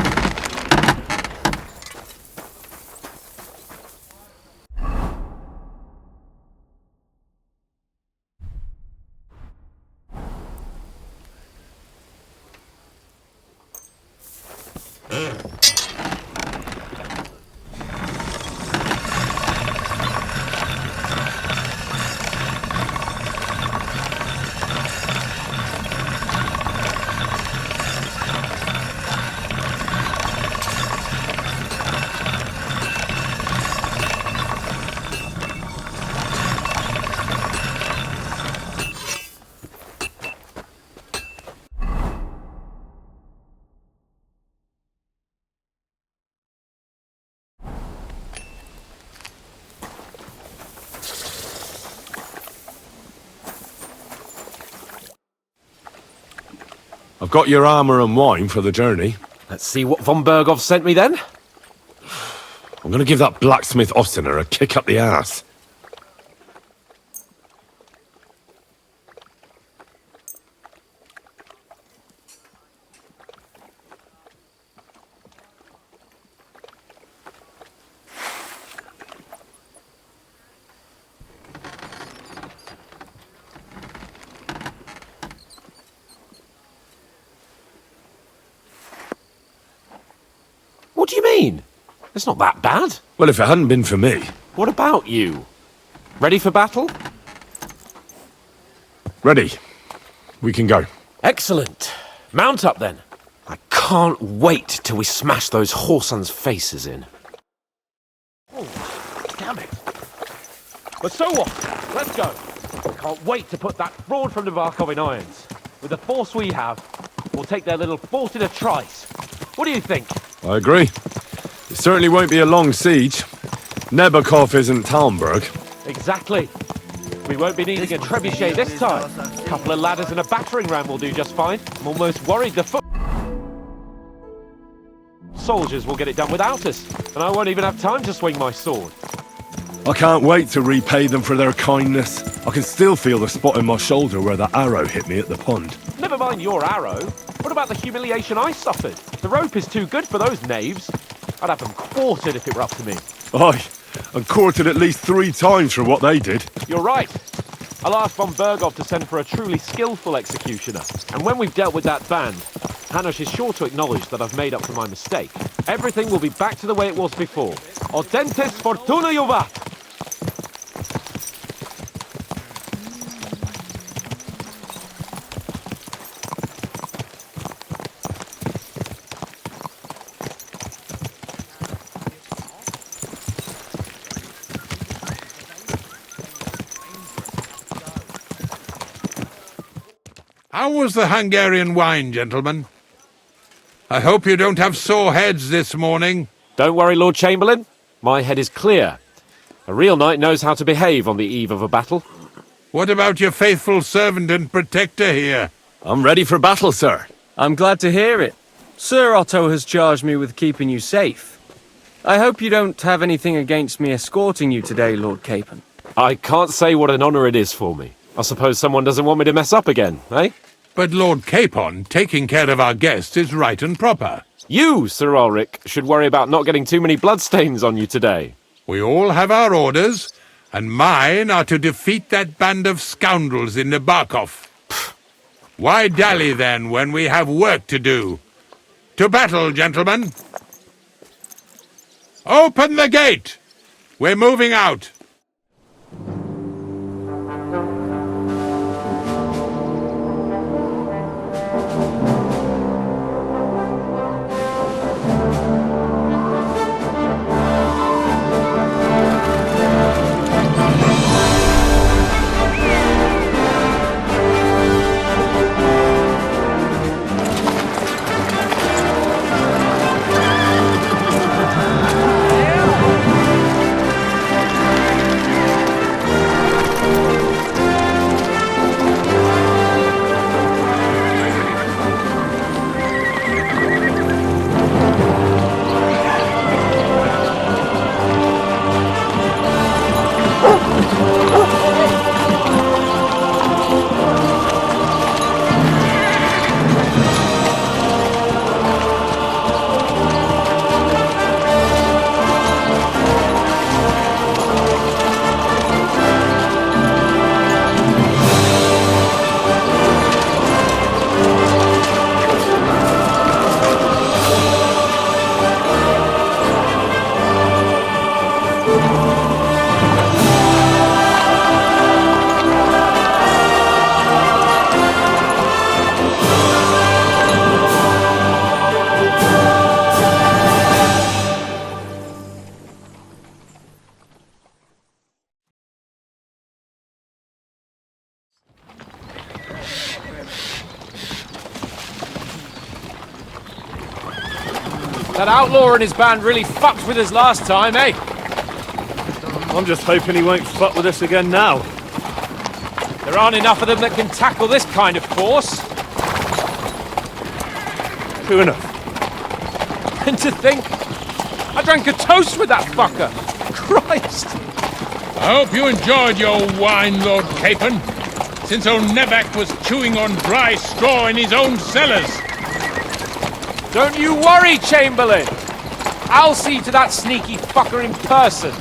I've got your armor and wine for the journey. Let's see what von Berghoff sent me then. I'm gonna give that blacksmith Osiner a kick up the ass. What do you mean? It's not that bad. Well, if it hadn't been for me. What about you? Ready for battle? Ready. We can go. Excellent. Mount up then. I can't wait till we smash those whoresons' faces in. Oh, damn it. But so what? Let's go. I can't wait to put that fraud from Navarkov in irons. With the force we have, we'll take their little fort in a trice. What do you think? I agree. It certainly won't be a long siege. Nebakov isn't Talmberg. Exactly. We won't be needing a trebuchet this time. A couple of ladders and a battering ram will do just fine. I'm almost worried the foot soldiers will get it done without us, and I won't even have time to swing my sword. I can't wait to repay them for their kindness. I can still feel the spot in my shoulder where that arrow hit me at the pond. Never mind your arrow. What about the humiliation I suffered? The rope is too good for those knaves. I'd have them quartered if it were up to me. Aye, and quartered at least 3 times for what they did. You're right. I'll ask von Berghoff to send for a truly skillful executioner. And when we've dealt with that band, Hanush is sure to acknowledge that I've made up for my mistake. Everything will be back to the way it was before. Audentes fortuna juvat! How was the Hungarian wine, gentlemen? I hope you don't have sore heads this morning. Don't worry, Lord Chamberlain. My head is clear. A real knight knows how to behave on the eve of a battle. What about your faithful servant and protector here? I'm ready for battle, sir. I'm glad to hear it. Sir Otto has charged me with keeping you safe. I hope you don't have anything against me escorting you today, Lord Capon. I can't say what an honour it is for me. I suppose someone doesn't want me to mess up again, eh? But Lord Capon, taking care of our guests is right and proper. You, Sir Ulrich, should worry about not getting too many bloodstains on you today. We all have our orders, and mine are to defeat that band of scoundrels in Nabokov. Why dally then when we have work to do? To battle, gentlemen! Open the gate! We're moving out! That outlaw and his band really fucked with us last time, eh? I'm just hoping he won't fuck with us again now. There aren't enough of them that can tackle this kind of force. True enough. And to think, I drank a toast with that fucker. Christ! I hope you enjoyed your wine, Lord Capon, since old Nevak was chewing on dry straw in his own cellars. Don't you worry, Chamberlain! I'll see to that sneaky fucker in person.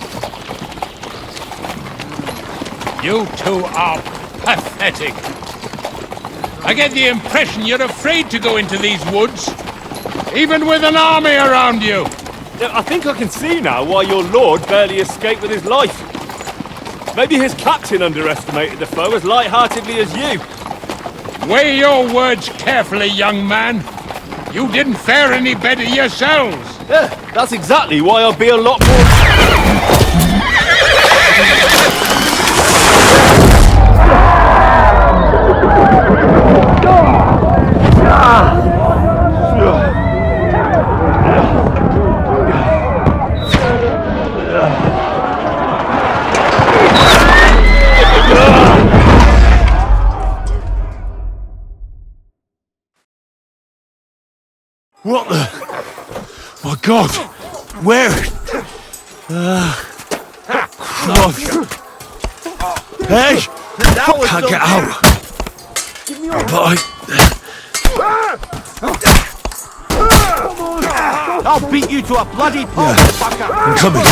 You two are pathetic. I get the impression you're afraid to go into these woods, even with an army around you. I think I can see now why your lord barely escaped with his life. Maybe his captain underestimated the foe as light-heartedly as you. Weigh your words carefully, young man. You didn't fare any better yourselves. Yeah, that's exactly why I'll be a lot more... What the? My God! Where? Christ! Hey! Can't get out! But I'll beat you to a bloody pulp, fucker! I'm coming.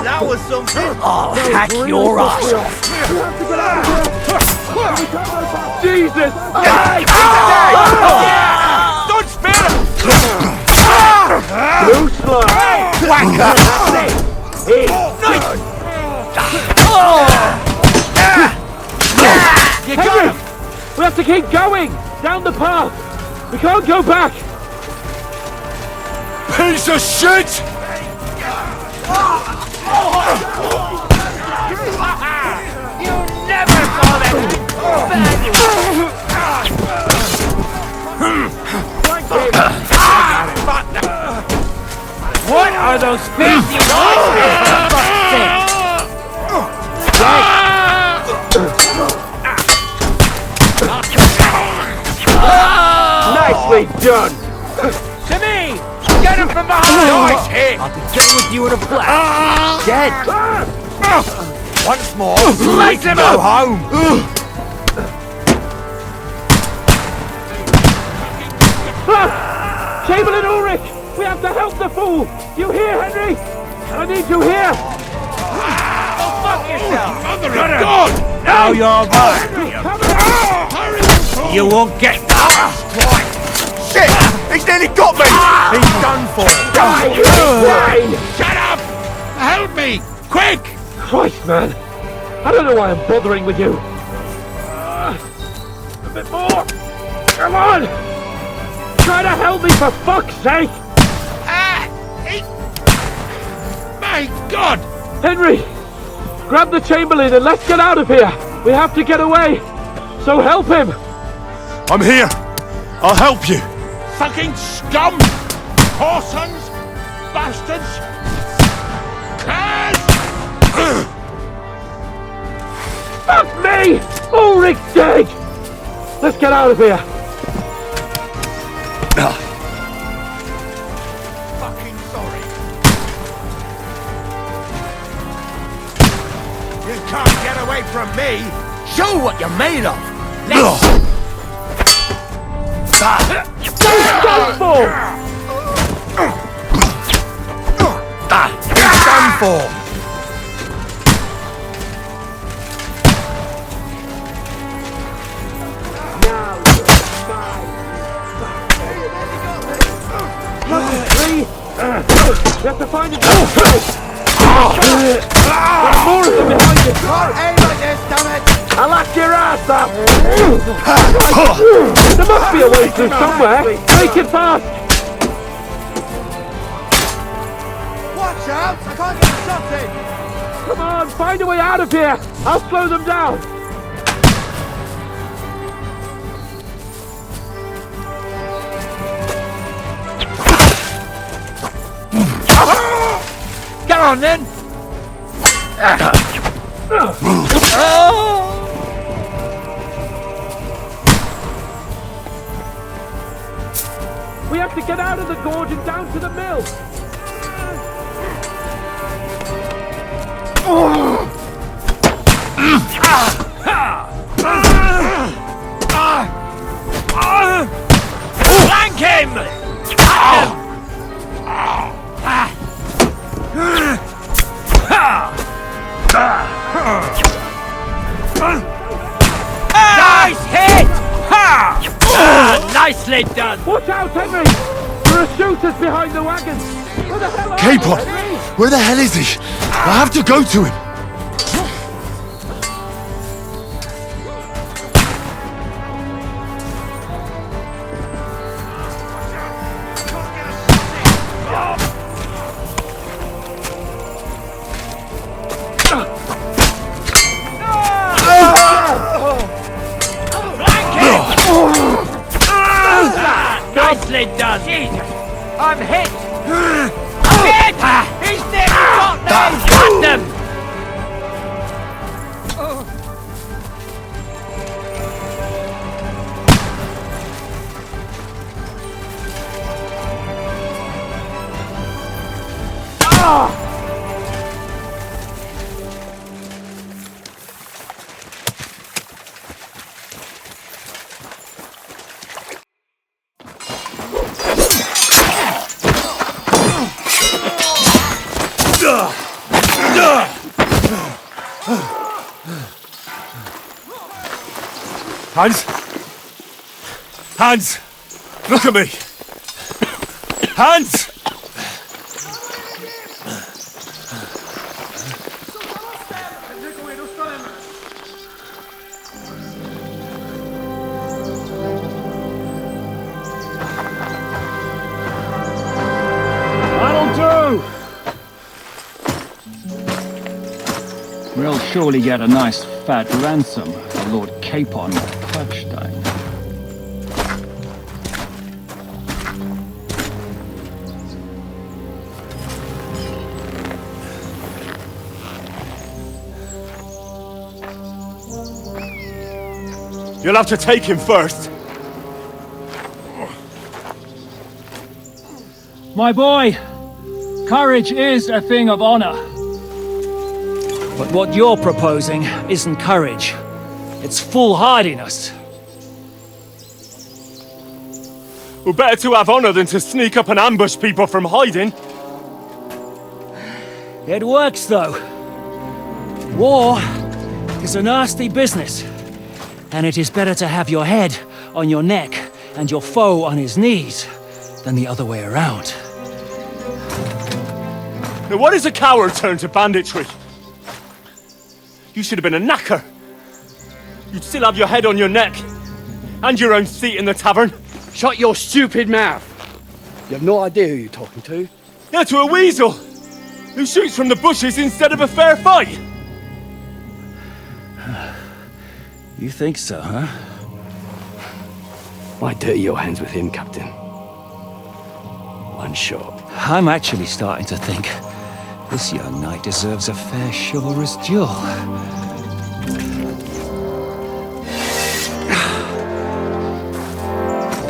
That was something! I'll hack your ass off! Jesus! Don't spare him! Loose line! Whacker! You got him! We have to keep going! Down the path! We can't go back! Piece of shit! You never saw that! those fish, you for fuck's sake! Nicely done! To me! Get him from behind! Nice hit! I'll be done with you in a flash! Dead! Once more, Slice him go up! home! Chamberlain Ulrich! We have to help the fool! You hear, Henry? I need you here! Go fuck yourself! Mother of God! Now you're mine! You won't get that! Shit! He's nearly got me! He's done for! Shut up! Help me! Quick! Christ, man! I don't know why I'm bothering with you! A bit more! Come on! Try to help me, for fuck's sake! My God! Henry! Grab the Chamberlain and let's get out of here! We have to get away! So help him! I'm here! I'll help you! Fucking scum! Whoresons! Bastards! Curs! Fuck me! Ulrich's dead! Let's get out of here! Fucking sorry. You can't get away from me! Show what you're made of! Let's... He's done for! He's done for! You have to find it. There's more of them behind you. Can't aim like this, damn it! I'll lock your ass up. There must be a way through somewhere. Make it fast. Watch out! I can't get a shot in! Come on, find a way out of here. I'll slow them down. Get on then! We have to get out of the gorge and down to the mill. Flank him! Nice hit! Nicely done! Watch out, Henry! There are shooters behind the wagons! Where the hell are Capon! you, Henry? Where the hell is he? I have to go to him! Nicely done! Jesus! I'm hit! Shit! He's nearly got me! Got them! Hans! Hans! Look at me! Hans! That'll do! We'll surely get a nice fat ransom for Lord Capon Clutchstein. You'll have to take him first. My boy, courage is a thing of honor. But what you're proposing isn't courage. It's foolhardiness. Well, better to have honor than to sneak up and ambush people from hiding. It works, though. War is a nasty business. And it is better to have your head on your neck and your foe on his knees than the other way around. Now what is a coward turn to banditry? You should have been a knacker. You'd still have your head on your neck. And your own seat in the tavern. Shut your stupid mouth. You have no idea who you're talking to. Yeah, to a weasel. Who shoots from the bushes instead of a fair fight. You think so, huh? Why dirty your hands with him, Captain? One shot. I'm actually starting to think this young knight deserves a fair chivalrous duel.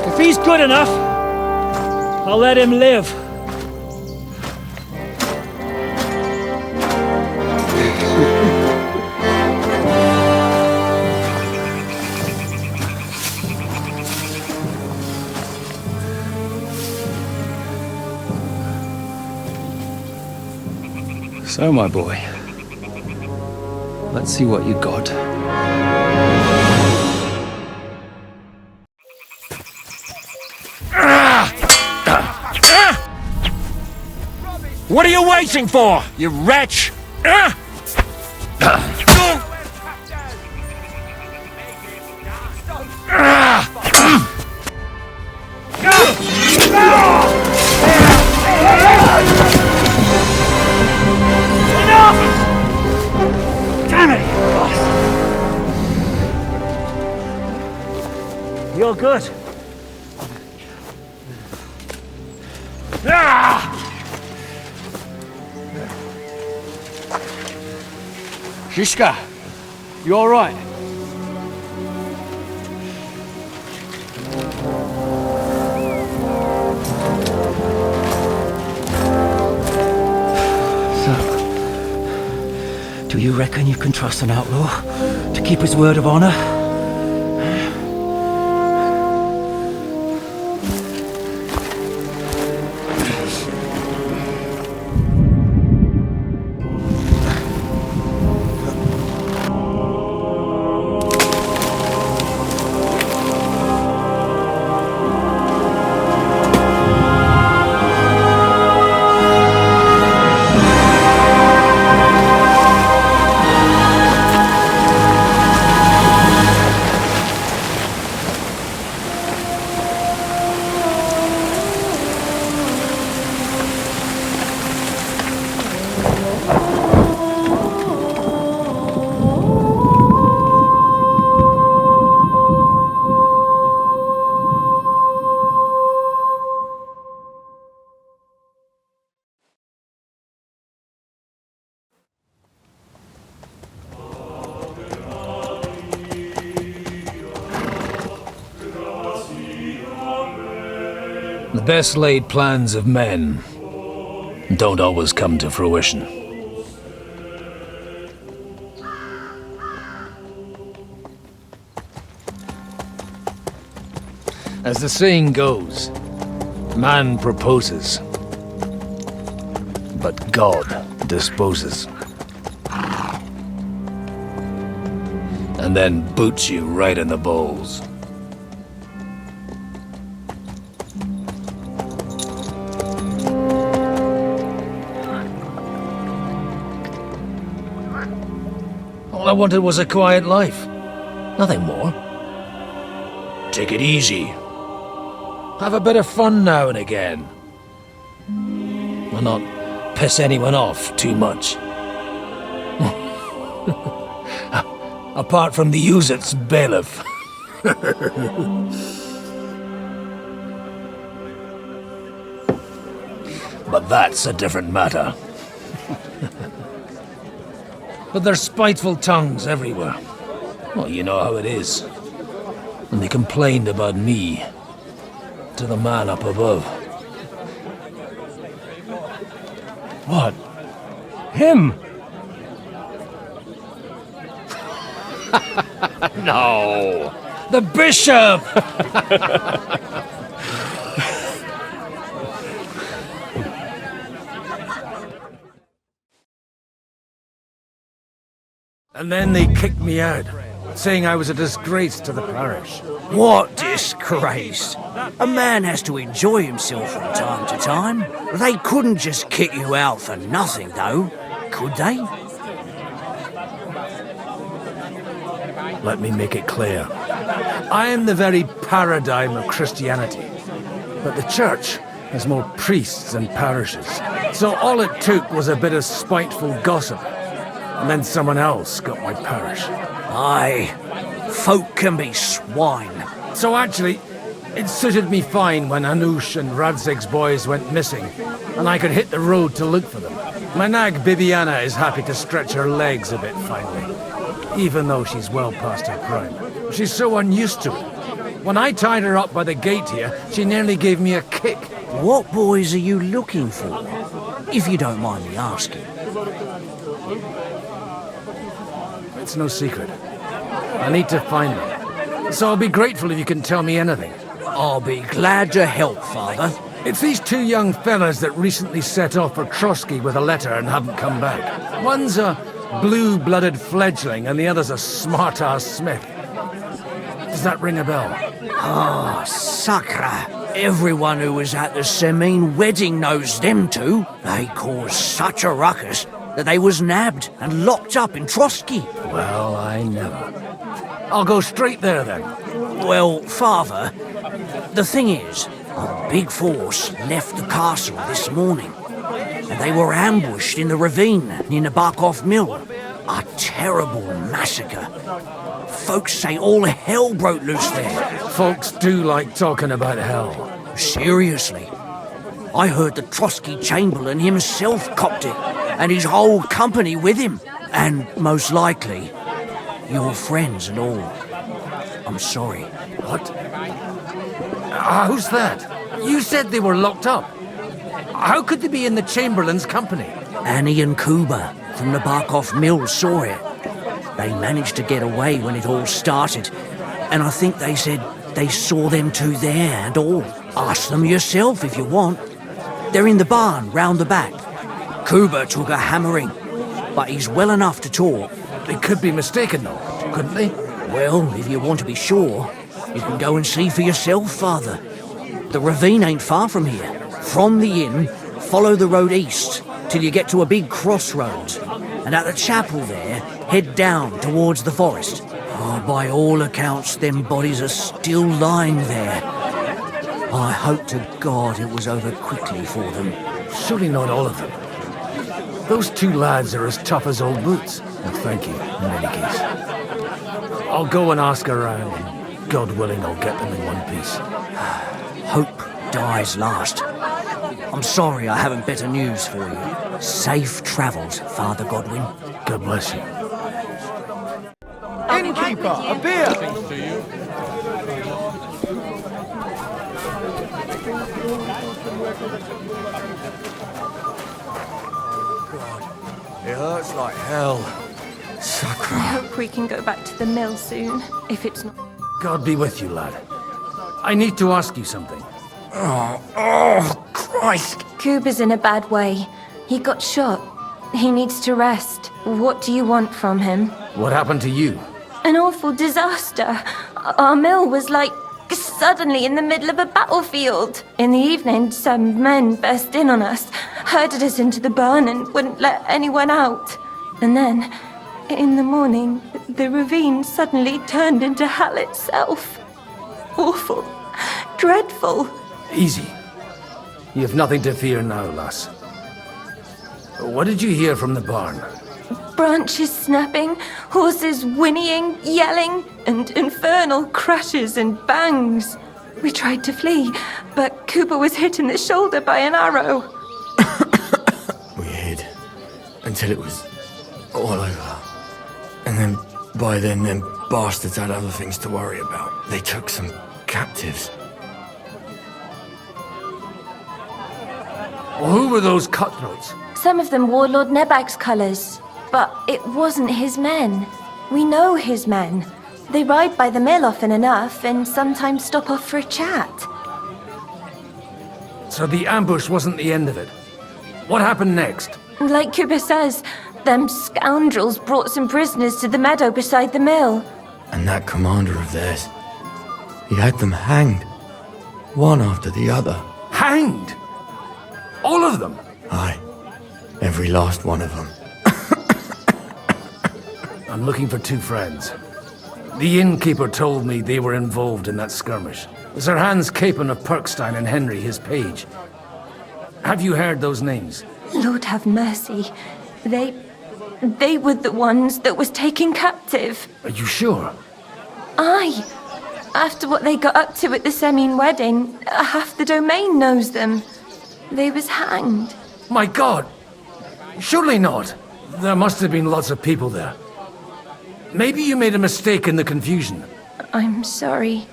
If he's good enough, I'll let him live. So, my boy, let's see what you got. What are you waiting for, you wretch? Damn it, boss! You're good. Shishka, you all right? Do you reckon you can trust an outlaw to keep his word of honor? The best laid plans of men don't always come to fruition. As the saying goes, man proposes, but God disposes. And then boots you right in the balls. All I wanted was a quiet life. Nothing more. Take it easy. Have a bit of fun now and again. And not piss anyone off too much. Apart from the use-its bailiff. But that's a different matter. But there's spiteful tongues everywhere. Well, you know how it is. And they complained about me to the man up above. What? Him? No! The bishop! And then they kicked me out, saying I was a disgrace to the parish. What disgrace? A man has to enjoy himself from time to time. They couldn't just kick you out for nothing, though, could they? Let me make it clear. I am the very paradigm of Christianity. But the church has more priests than parishes. So all it took was a bit of spiteful gossip. And then someone else got my parish. Aye, folk can be swine. So actually, it suited me fine when Anush and Radzig's boys went missing, and I could hit the road to look for them. My nag Bibiana is happy to stretch her legs a bit finally, even though she's well past her prime. She's so unused to it. When I tied her up by the gate here, she nearly gave me a kick. What boys are you looking for, if you don't mind me asking? It's no secret. I need to find them. So I'll be grateful if you can tell me anything. I'll be glad to help, Father. It's these two young fellas that recently set off for Trotsky with a letter and haven't come back. One's a blue-blooded fledgling and the other's a smart-ass smith. Does that ring a bell? Ah, Sakra. Everyone who was at the Semine wedding knows them two. They caused such a ruckus that they was nabbed and locked up in Trotsky. Well, I never. I'll go straight there, then. Well, Father, the thing is, a big force left the castle this morning, and they were ambushed in the ravine near the Barkov Mill. A terrible massacre. Folks say all hell broke loose there. Folks do like talking about hell. Seriously. I heard the Trotsky Chamberlain himself copped it, and his whole company with him. And most likely, your friends and all. I'm sorry. What? Who's that? You said they were locked up. How could they be in the Chamberlain's company? Annie and Kuba from the Barkov Mill saw it. They managed to get away when it all started, and I think they said they saw them two there and all. Ask them yourself if you want. They're in the barn round the back. Kuba took a hammering, but he's well enough to talk. They could be mistaken, though, couldn't they? Well, if you want to be sure, you can go and see for yourself, Father. The ravine ain't far from here. From the inn, follow the road east till you get to a big crossroads, and at the chapel there, head down towards the forest. Oh, by all accounts, them bodies are still lying there. I hope to God it was over quickly for them. Surely not all of them. Those two lads are as tough as old boots. And thank you, in any case. I'll go and ask around, and God willing, I'll get them in one piece. Hope dies last. I'm sorry I haven't better news for you. Safe travels, Father Godwin. God bless you. Innkeeper, a beer! It hurts like hell. I Sakra. hope we can go back to the mill soon, if it's not... God be with you, lad. I need to ask you something. Oh, Christ. Kuba's in a bad way. He got shot. He needs to rest. What do you want from him? What happened to you? An awful disaster. Our mill was like suddenly in the middle of a battlefield. In the evening, some men burst in on us, herded us into the barn and wouldn't let anyone out. And then, in the morning, the ravine suddenly turned into hell itself. Awful. Dreadful. Easy. You have nothing to fear now, lass. What did you hear from the barn? Branches snapping, horses whinnying, yelling, and infernal crashes and bangs. We tried to flee, but Cooper was hit in the shoulder by an arrow. We hid until it was all over. And then, by then, them bastards had other things to worry about. They took some captives. Well, who were those cutthroats? Some of them wore Lord Nebag's colours, but it wasn't his men. We know his men. They ride by the mill often enough and sometimes stop off for a chat. So the ambush wasn't the end of it. What happened next? Like Kuba says, them scoundrels brought some prisoners to the meadow beside the mill. And that commander of theirs, he had them hanged. One after the other. Hanged? All of them? Aye. Every last one of them. I'm looking for two friends. The innkeeper told me they were involved in that skirmish. Sir Hans Capon of Perkstein and Henry, his page. Have you heard those names? Lord have mercy. They were the ones that was taken captive. Are you sure? Aye. After what they got up to at the Semine wedding, half the domain knows them. They was hanged. My God! Surely not. There must have been lots of people there. Maybe you made a mistake in the confusion. I'm sorry.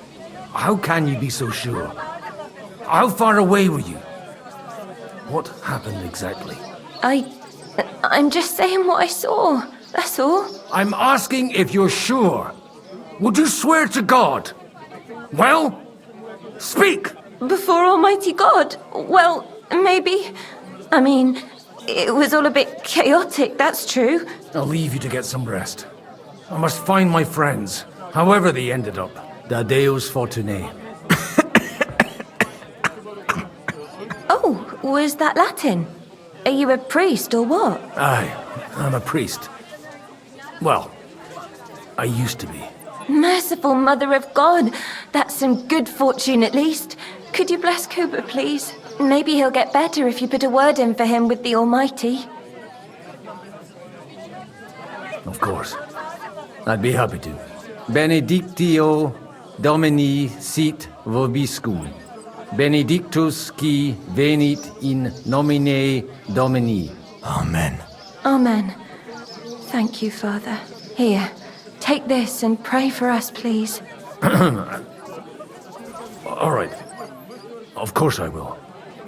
How can you be so sure? How far away were you? What happened exactly? I'm just saying what I saw. That's all. I'm asking if you're sure. Would you swear to God? Well, speak! Before Almighty God? Well, maybe. I mean, it was all a bit chaotic, that's true. I'll leave you to get some rest. I must find my friends, however they ended up. Da Deus Fortunae. Oh, was that Latin? Are you a priest or what? Aye, I'm a priest. Well, I used to be. Merciful Mother of God, that's some good fortune at least. Could you bless Kuba, please? Maybe he'll get better if you put a word in for him with the Almighty. Of course. I'd be happy to. Benedictio Domini sit vobiscum. Benedictus qui venit in nomine Domini. Amen. Amen. Thank you, Father. Here, take this and pray for us, please. All right. Of course I will.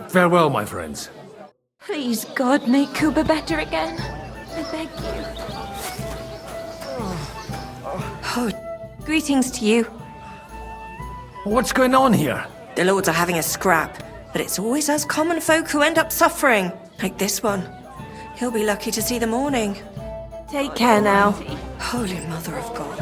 Farewell, my friends. Please, God, make Kuba better again. I beg you. Oh, greetings to you. What's going on here? The lords are having a scrap, but it's always us common folk who end up suffering, like this one. He'll be lucky to see the morning. Take care now. Holy Mother of God.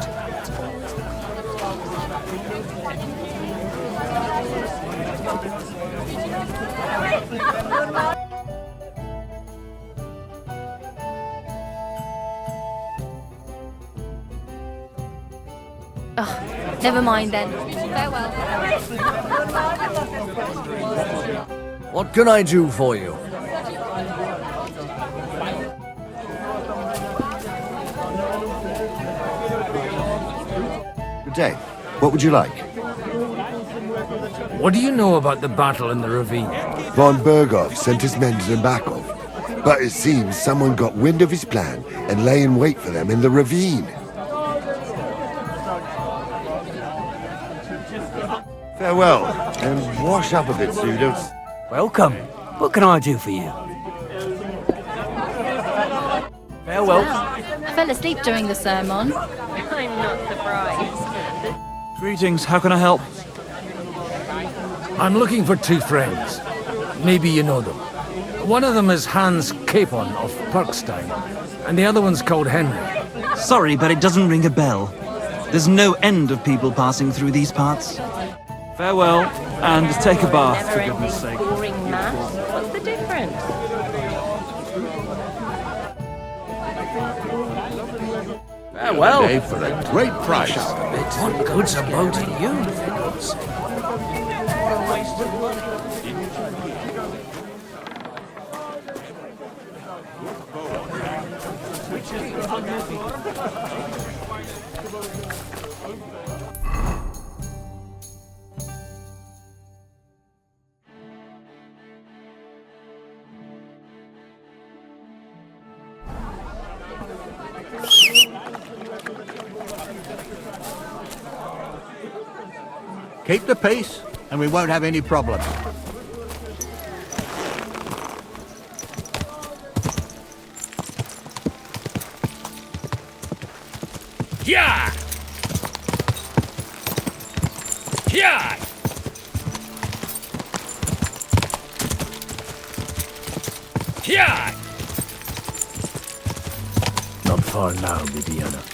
Ugh, never mind then. Farewell. What can I do for you? Good day. What would you like? What do you know about the battle in the ravine? Von Berghoff sent his men to Nabakov, but it seems someone got wind of his plan and lay in wait for them in the ravine. Farewell, and wash up a bit so you don't... Welcome. What can I do for you? Farewell. I fell asleep during the sermon. I'm not surprised. Greetings, how can I help? I'm looking for two friends. Maybe you know them. One of them is Hans Capon of Perkstein, and the other one's called Henry. Sorry, but it doesn't ring a bell. There's no end of people passing through these parts. Farewell, and take a bath, for goodness sake. Boring mass? What's the difference? Farewell. Today for a great price. What good's a boat to you, Nicholas? Keep the peace, and we won't have any problems. Yeah! Yeah! Yeah! Not far now, Bibiana.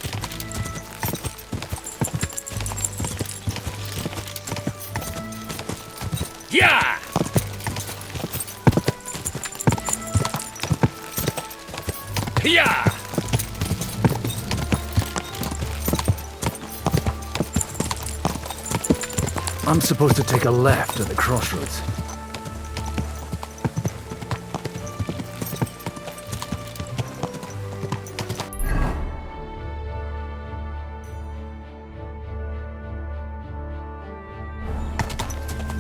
Yeah! Yeah! I'm supposed to take a left at the crossroads.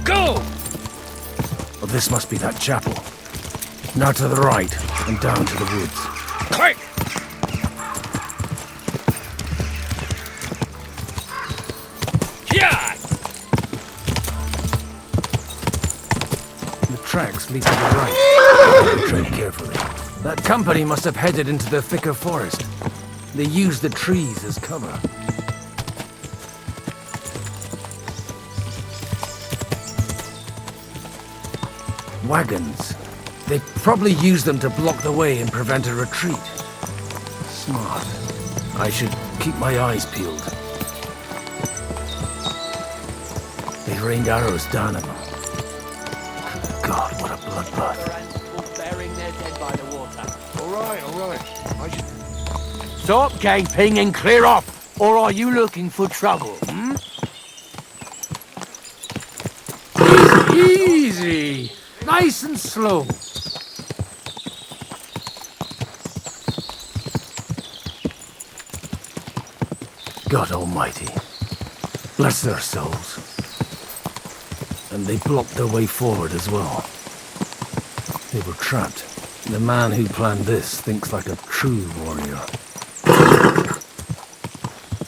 Go! Well, this must be that chapel. Now to the right, and down to the woods. Quick! Yeah! The tracks lead to the right. Tread carefully. That company must have headed into the thicker forest. They used the trees as cover. Wagons. They probably used them to block the way and prevent a retreat. Smart. I should keep my eyes peeled. They rained arrows down at them. God, what a bloodbath. Burying their dead by the water. All right. Stop gaping and clear off, or are you looking for trouble, hmm? Easy! Nice and slow. God Almighty, bless their souls. And they blocked their way forward as well. They were trapped. The man who planned this thinks like a true warrior.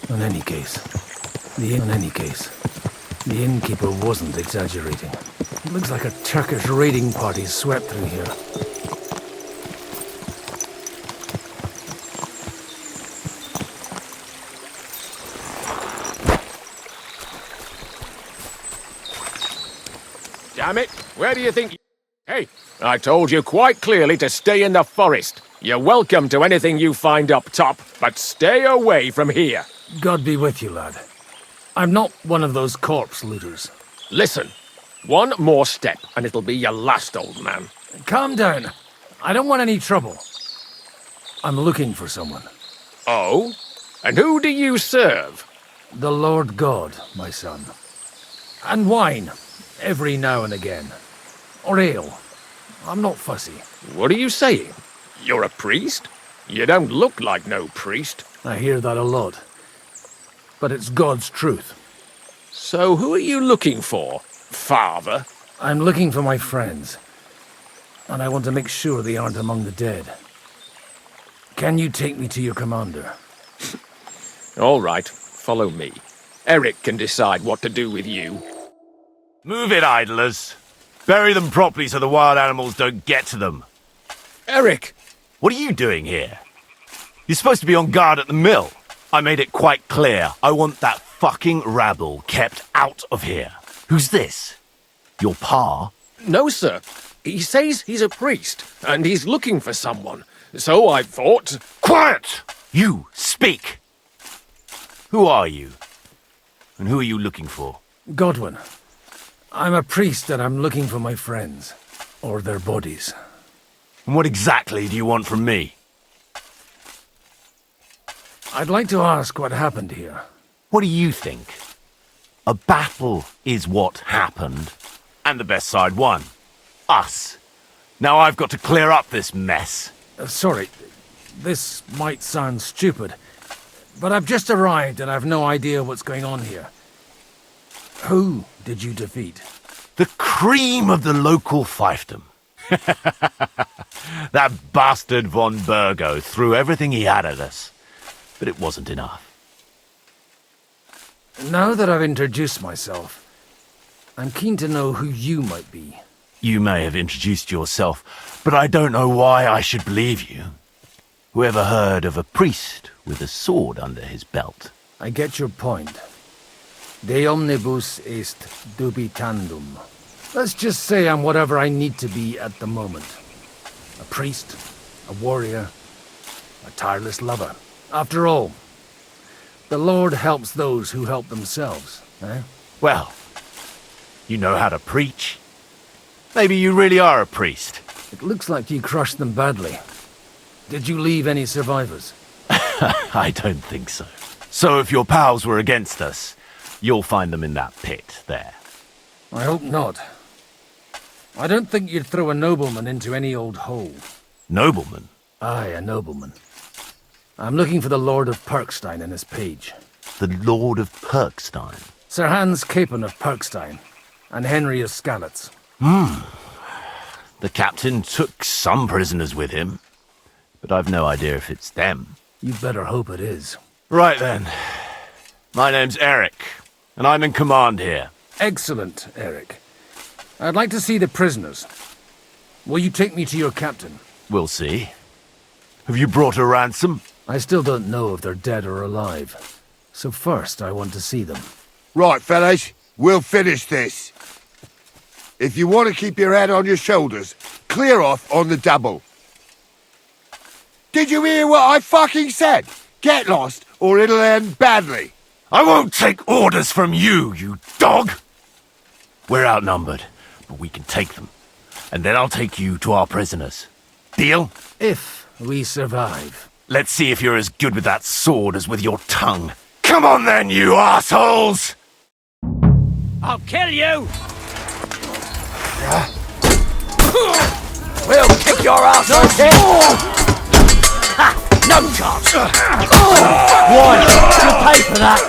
In any case, the innkeeper wasn't exaggerating. It looks like a Turkish raiding party swept through here. Damn it, where do you think... Hey, I told you quite clearly to stay in the forest. You're welcome to anything you find up top, but stay away from here. God be with you, lad. I'm not one of those corpse looters. Listen, one more step and it'll be your last, old man. Calm down. I don't want any trouble. I'm looking for someone. Oh? And who do you serve? The Lord God, my son. And wine, every now and again. Or ale. I'm not fussy. What are you saying? You're a priest? You don't look like no priest. I hear that a lot. But it's God's truth. So who are you looking for, Father? I'm looking for my friends. And I want to make sure they aren't among the dead. Can you take me to your commander? All right, follow me. Eric can decide what to do with you. Move it, idlers. Bury them properly so the wild animals don't get to them. Eric! What are you doing here? You're supposed to be on guard at the mill. I made it quite clear. I want that fucking rabble kept out of here. Who's this? Your pa? No, sir. He says he's a priest, and he's looking for someone. So I thought... Quiet! You, speak! Who are you? And who are you looking for? Godwin. I'm a priest and I'm looking for my friends. Or their bodies. And what exactly do you want from me? I'd like to ask what happened here. What do you think? A battle is what happened, and the best side won. Us. Now I've got to clear up this mess. Sorry, this might sound stupid, but I've just arrived and I've no idea what's going on here. Who did you defeat? The cream of the local fiefdom. That bastard von Burgo threw everything he had at us, but it wasn't enough. Now that I've introduced myself, I'm keen to know who you might be. You may have introduced yourself, but I don't know why I should believe you. Whoever heard of a priest with a sword under his belt? I get your point. De omnibus est dubitandum. Let's just say I'm whatever I need to be at the moment. A priest, a warrior, a tireless lover. After all, the Lord helps those who help themselves, eh? Well, you know how to preach. Maybe you really are a priest. It looks like you crushed them badly. Did you leave any survivors? I don't think so. So if your pals were against us, you'll find them in that pit there. I hope not. I don't think you'd throw a nobleman into any old hole. Nobleman? Aye, a nobleman. I'm looking for the Lord of Perkstein and his page. The Lord of Perkstein? Sir Hans Capon of Perkstein, and Henry of Skalitz. The captain took some prisoners with him, but I've no idea if it's them. You better hope it is. Right then. My name's Eric, and I'm in command here. Excellent, Eric. I'd like to see the prisoners. Will you take me to your captain? We'll see. Have you brought a ransom? I still don't know if they're dead or alive. So first, I want to see them. Right, fellas, we'll finish this. If you want to keep your head on your shoulders, clear off on the double. Did you hear what I fucking said? Get lost, or it'll end badly. I won't take orders from you, you dog! We're outnumbered, but we can take them. And then I'll take you to our prisoners. Deal? If we survive. Let's see if you're as good with that sword as with your tongue. Come on then, you assholes! I'll kill you! We'll kick your ass, okay? Ha! No chance! Why? You'll pay for that!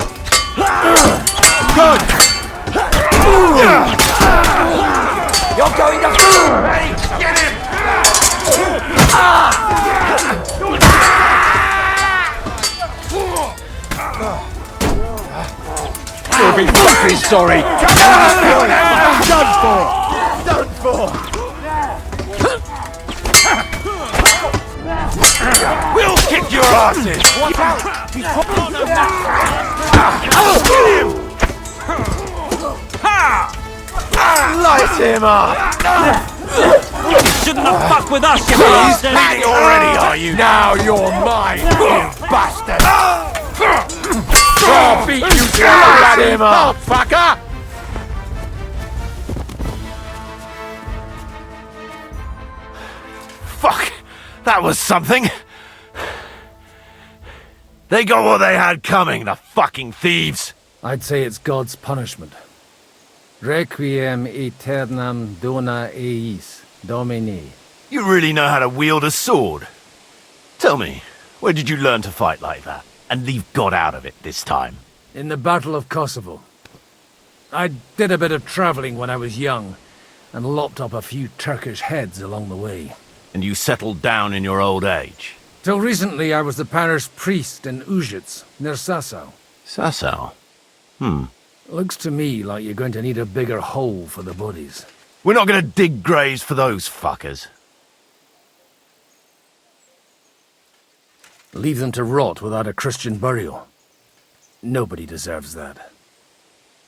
Good! You're going to... Ready? Get him! You'll be fucking sorry! Done for! Done for! We'll kick your asses! Watch out! He's on the Get him! Light him up! You shouldn't have fucked with us, you He's bastard! bleeding already, are you? Now you're mine, you bastard! I'll beat you to light him up, fucker! Fuck! That was something! They got what they had coming, the fucking thieves! I'd say it's God's punishment. Requiem aeternam dona eis, Domini. You really know how to wield a sword. Tell me, where did you learn to fight like that? And leave God out of it this time? In the Battle of Kosovo. I did a bit of traveling when I was young, and lopped up a few Turkish heads along the way. And you settled down in your old age? Till recently I was the parish priest in Ujits, near Sasau. Sasau? Looks to me like you're going to need a bigger hole for the bodies. We're not gonna dig graves for those fuckers. Leave them to rot without a Christian burial. Nobody deserves that.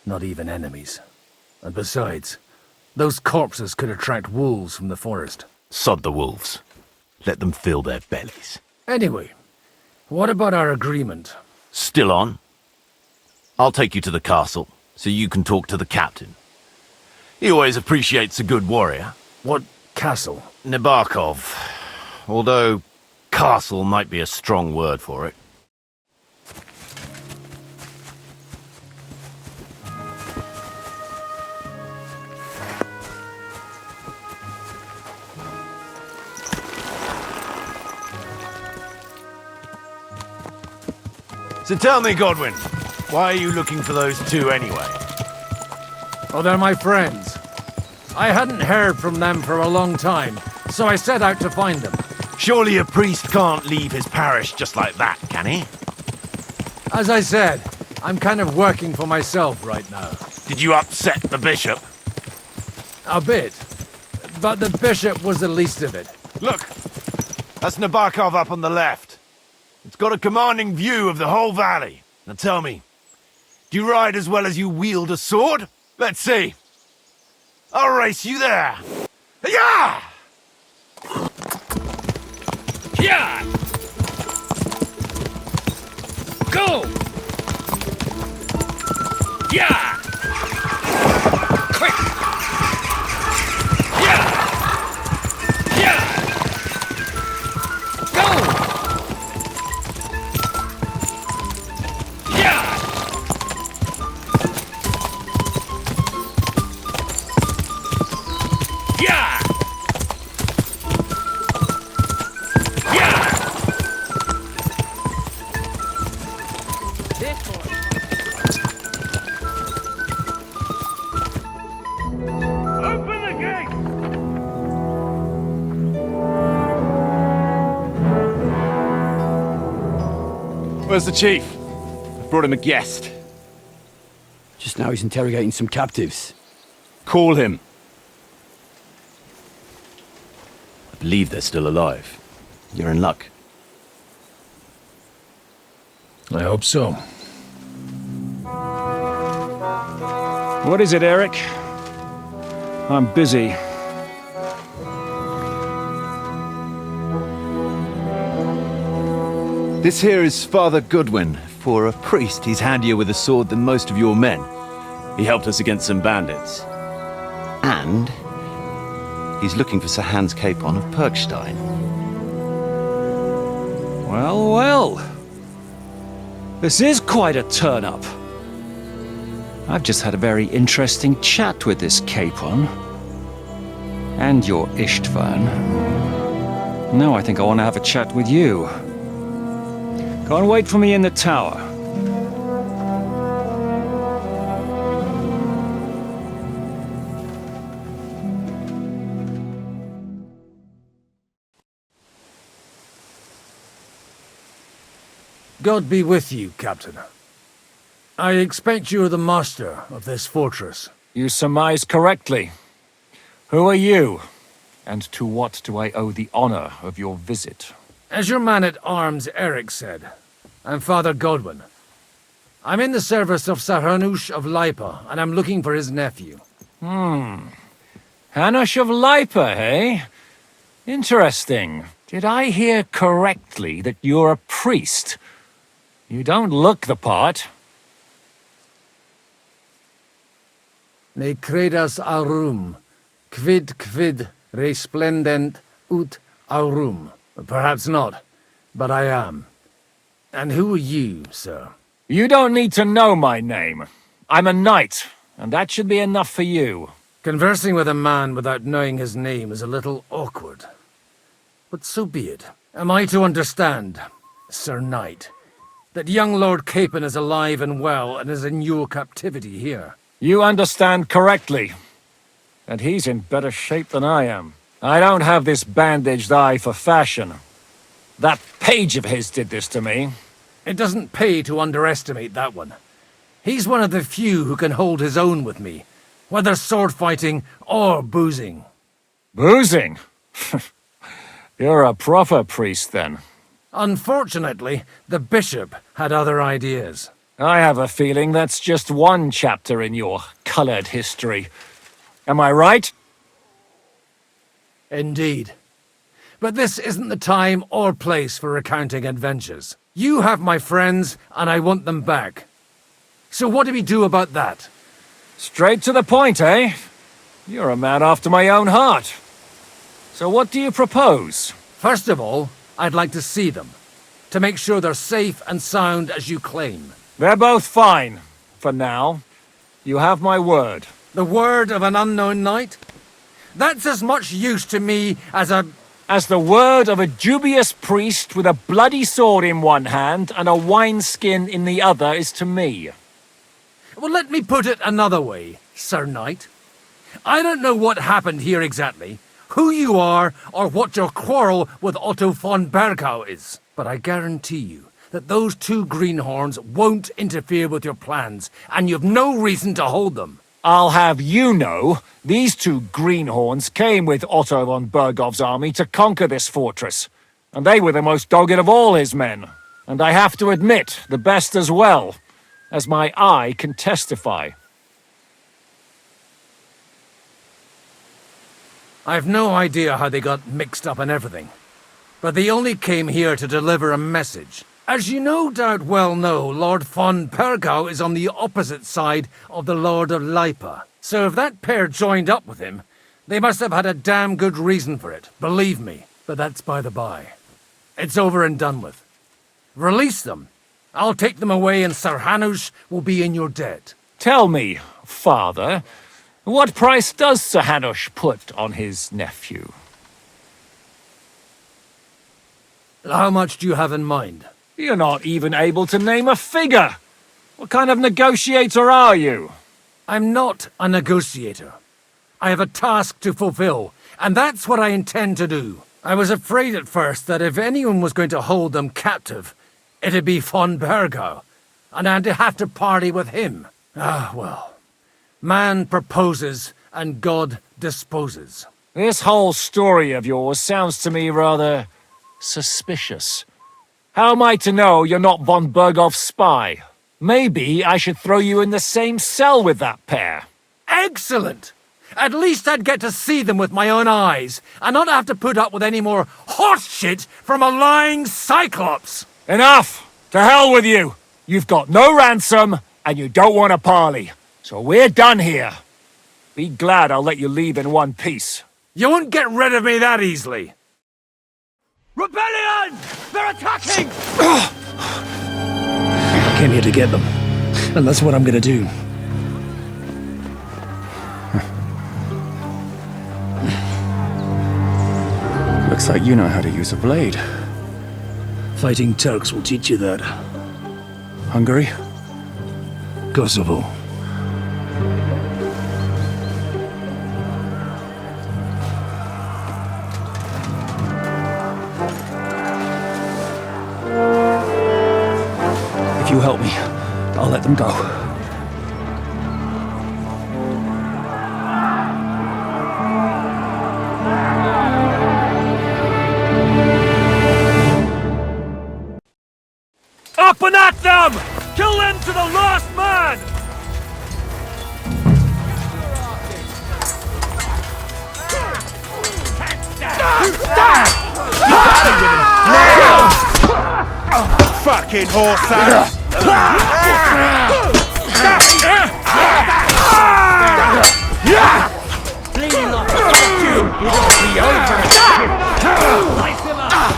Not even enemies. And besides, those corpses could attract wolves from the forest. Sod the wolves. Let them fill their bellies. Anyway, what about our agreement? Still on? I'll take you to the castle, so you can talk to the captain. He always appreciates a good warrior. What castle? Nebakov. Although, castle might be a strong word for it. So tell me, Godwin, why are you looking for those two anyway? Oh, they're my friends. I hadn't heard from them for a long time, so I set out to find them. Surely a priest can't leave his parish just like that, can he? As I said, I'm kind of working for myself right now. Did you upset the bishop? A bit. But the bishop was the least of it. Look, that's Nabokov up on the left. It's got a commanding view of the whole valley. Now tell me, do you ride as well as you wield a sword? Let's see. I'll race you there. Yeah! Yeah! Go! Yeah! Quick! Yeah! Yeah! Go! Yeah! Yeah! Yeah! Open the gate! Where's the chief? I've brought him a guest. Just now he's interrogating some captives. Call him. I believe they're still alive. You're in luck. I hope so. What is it, Eric? I'm busy. This here is Father Goodwin. For a priest, he's handier with a sword than most of your men. He helped us against some bandits. And he's looking for Sir Hans Capon of Perkstein. Well, well. This is quite a turn-up. I've just had a very interesting chat with this Capon. And your Istvan. Now I think I want to have a chat with you. Go and wait for me in the tower. God be with you, Captain. I expect you're the master of this fortress. You surmise correctly. Who are you? And to what do I owe the honor of your visit? As your man-at-arms Eric said, I'm Father Godwin. I'm in the service of Sir Hanush of Lipa, and I'm looking for his nephew. Hanush of Lipa, eh? Interesting. Did I hear correctly that you're a priest? You don't look the part. Ne credas aurum, quid resplendent ut aurum. Perhaps not, but I am. And who are you, sir? You don't need to know my name. I'm a knight, and that should be enough for you. Conversing with a man without knowing his name is a little awkward. But so be it. Am I to understand, Sir Knight, that young Lord Capon is alive and well and is in your captivity here? You understand correctly. And he's in better shape than I am. I don't have this bandaged eye for fashion. That page of his did this to me. It doesn't pay to underestimate that one. He's one of the few who can hold his own with me, whether sword fighting or boozing. Boozing? You're a proper priest, then. Unfortunately, the bishop had other ideas. I have a feeling that's just one chapter in your colored history. Am I right? Indeed. But this isn't the time or place for recounting adventures. You have my friends, and I want them back. So what do we do about that? Straight to the point, eh? You're a man after my own heart. So what do you propose? First of all, I'd like to see them, to make sure they're safe and sound as you claim. They're both fine, for now. You have my word. The word of an unknown knight? That's as much use to me as the word of a dubious priest with a bloody sword in one hand and a wineskin in the other is to me. Well, let me put it another way, Sir Knight. I don't know what happened here exactly, who you are, or what your quarrel with Otto von Bergau is. But I guarantee you that those two greenhorns won't interfere with your plans, and you've no reason to hold them. I'll have you know, these two greenhorns came with Otto von Bergov's army to conquer this fortress, and they were the most dogged of all his men. And I have to admit, the best as well, as my eye can testify. I've no idea how they got mixed up in everything, but they only came here to deliver a message. As you no doubt well know, Lord von Bergau is on the opposite side of the Lord of Lipa. So if that pair joined up with him, they must have had a damn good reason for it, believe me. But that's by the by. It's over and done with. Release them. I'll take them away and Sir Hanush will be in your debt. Tell me, father, what price does Sir Hanush put on his nephew? How much do you have in mind? You're not even able to name a figure. What kind of negotiator are you? I'm not a negotiator. I have a task to fulfill, and that's what I intend to do. I was afraid at first that if anyone was going to hold them captive, it'd be von Bergau, and I'd have to party with him. Ah, well. Man proposes, and God disposes. This whole story of yours sounds to me rather suspicious. How am I to know you're not von Bergov's spy? Maybe I should throw you in the same cell with that pair. Excellent! At least I'd get to see them with my own eyes, and not have to put up with any more horse shit from a lying cyclops! Enough! To hell with you! You've got no ransom, and you don't want a parley. So we're done here. Be glad I'll let you leave in one piece. You won't get rid of me that easily! Rebellion! They're attacking! I came here to get them, and that's what I'm gonna do. Looks like you know how to use a blade. Fighting Turks will teach you that. Hungary? Kosovo. If you help me, I'll let them go. Up and at them! Kill them to the last man! Fucking horse ass! Bleeding off the you! It'll be over! Slice him up!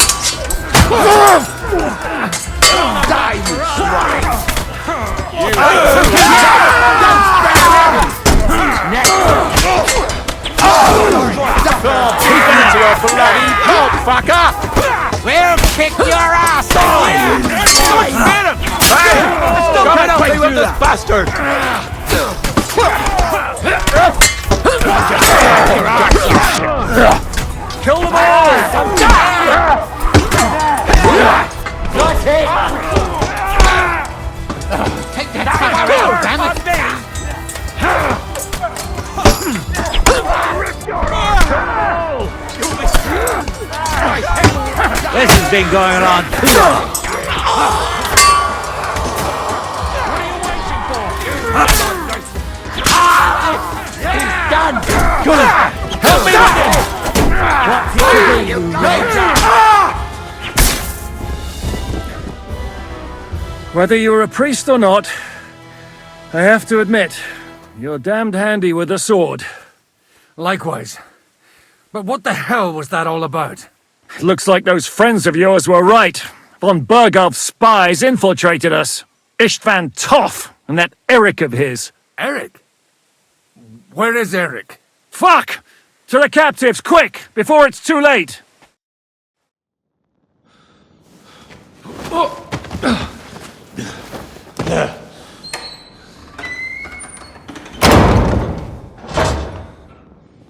Die, you swine! Keep into a bloody pulp, fucker! We'll kick your ass! Get him! Hey! Come and play with this bastard! Kill them all! That's it! Take that fucker out, damn it! This has been going on too long. He's done! Good! Help me with him! What's he doing, you Whether you're a priest or not, I have to admit, you're damned handy with a sword. Likewise. But what the hell was that all about? Looks like those friends of yours were right. Von Bergov's spies infiltrated us. Istvan Toff and that Eric of his. Eric? Where is Eric? Fuck! To the captives, quick, before it's too late!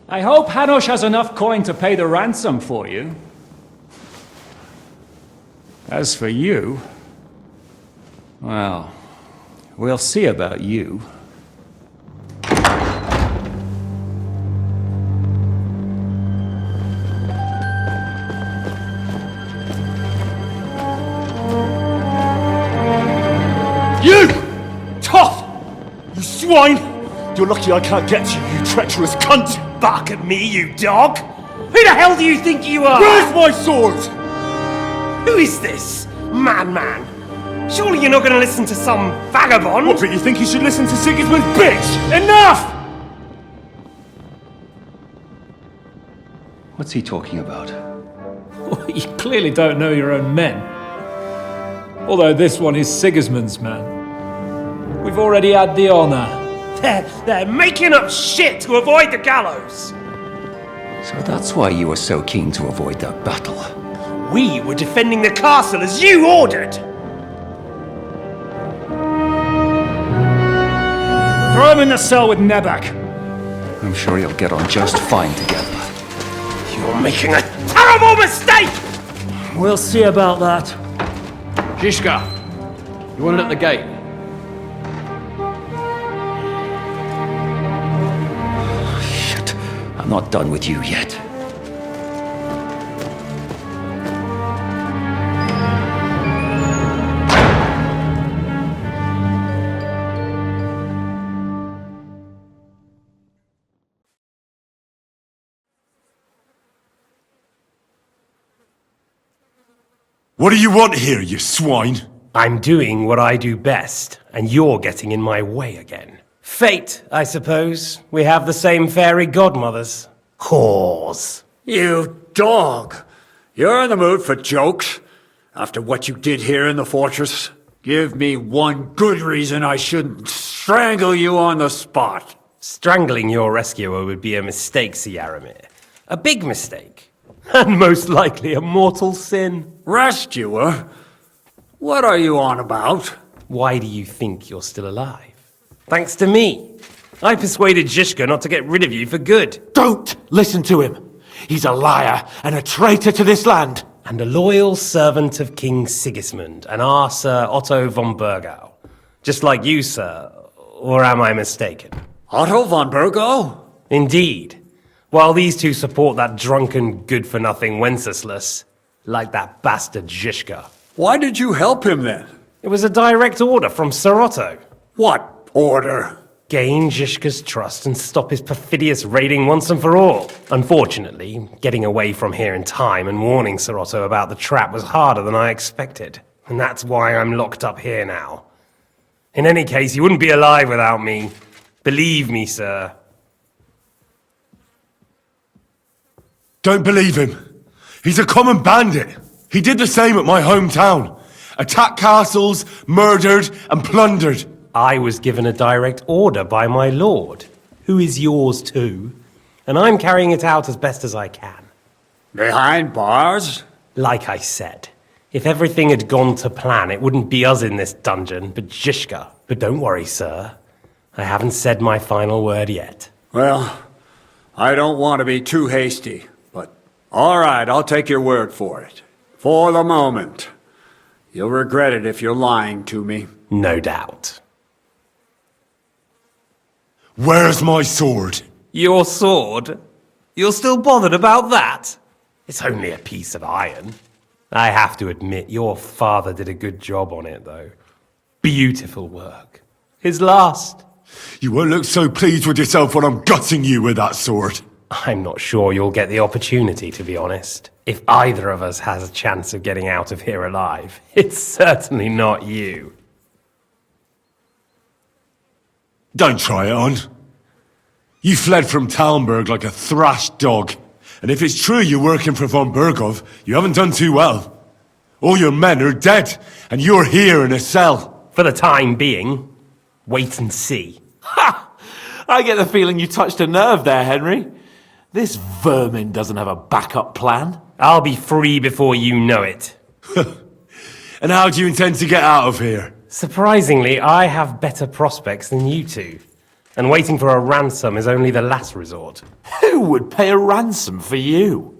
I hope Hanush has enough coin to pay the ransom for you. As for you, Well, we'll see about you. You! Tough! You swine! You're lucky I can't get to you, you treacherous cunt! Bark at me, you dog! Who the hell do you think you are? Where's my sword? Who is this? Man. Surely you're not gonna listen to some vagabond? What, but you think you should listen to Sigismund's bitch? Enough! What's he talking about? Well, you clearly don't know your own men. Although this one is Sigismund's man. We've already had the honor. They're making up shit to avoid the gallows! So that's why you were so keen to avoid that battle. We were defending the castle as you ordered! Throw him in the cell with Nebak. I'm sure you'll get on just fine together. You're making a terrible mistake! We'll see about that. Zizka, you want it at the gate? Shit, I'm not done with you yet. What do you want here, you swine? I'm doing what I do best, and you're getting in my way again. Fate, I suppose. We have the same fairy godmothers. Whores. You dog! You're in the mood for jokes? After what you did here in the fortress? Give me one good reason I shouldn't strangle you on the spot. Strangling your rescuer would be a mistake, Yaramir. A big mistake. And most likely a mortal sin. Rescuer? What are you on about? Why do you think you're still alive? Thanks to me. I persuaded Zizka not to get rid of you for good. Don't listen to him. He's a liar and a traitor to this land. And a loyal servant of King Sigismund and our Sir Otto von Burgau. Just like you, sir. Or am I mistaken? Otto von Burgau? Indeed. While these two support that drunken, good-for-nothing Wenceslas, like that bastard Zizka. Why did you help him then? It was a direct order from Sir Otto. What order? Gain Zizka's trust and stop his perfidious raiding once and for all. Unfortunately, getting away from here in time and warning Sir Otto about the trap was harder than I expected. And that's why I'm locked up here now. In any case, you wouldn't be alive without me. Believe me, sir. Don't believe him. He's a common bandit. He did the same at my hometown. Attacked castles, murdered, and plundered. I was given a direct order by my lord, who is yours too, and I'm carrying it out as best as I can. Behind bars? Like I said, if everything had gone to plan, it wouldn't be us in this dungeon, but Zizka. But don't worry, sir. I haven't said my final word yet. Well, I don't want to be too hasty. All right, I'll take your word for it. For the moment. You'll regret it if you're lying to me. No doubt. Where's my sword? Your sword? You're still bothered about that? It's only a piece of iron. I have to admit, your father did a good job on it, though. Beautiful work. His last. You won't look so pleased with yourself when I'm gutting you with that sword. I'm not sure you'll get the opportunity, to be honest. If either of us has a chance of getting out of here alive, it's certainly not you. Don't try it on. You fled from Talmberg like a thrashed dog. And if it's true you're working for von Burgov, you haven't done too well. All your men are dead, and you're here in a cell. For the time being, wait and see. Ha! I get the feeling you touched a nerve there, Henry. This vermin doesn't have a backup plan. I'll be free before you know it. And how do you intend to get out of here? Surprisingly, I have better prospects than you two. And waiting for a ransom is only the last resort. Who would pay a ransom for you?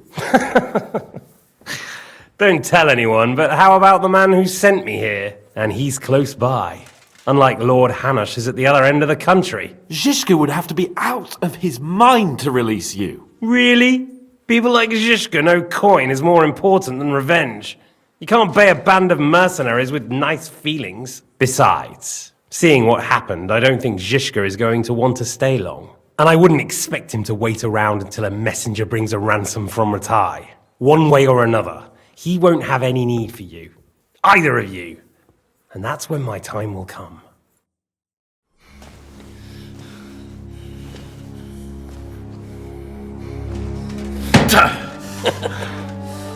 Don't tell anyone, but how about the man who sent me here? and he's close by. Unlike Lord Hanush is at the other end of the country. Zhishka would have to be out of his mind to release you. Really? People like Zhishka know coin is more important than revenge. You can't pay a band of mercenaries with nice feelings. Besides, seeing what happened, I don't think Zhishka is going to want to stay long. And I wouldn't expect him to wait around until a messenger brings a ransom from Ratai. One way or another, he won't have any need for you. Either of you. And that's when my time will come.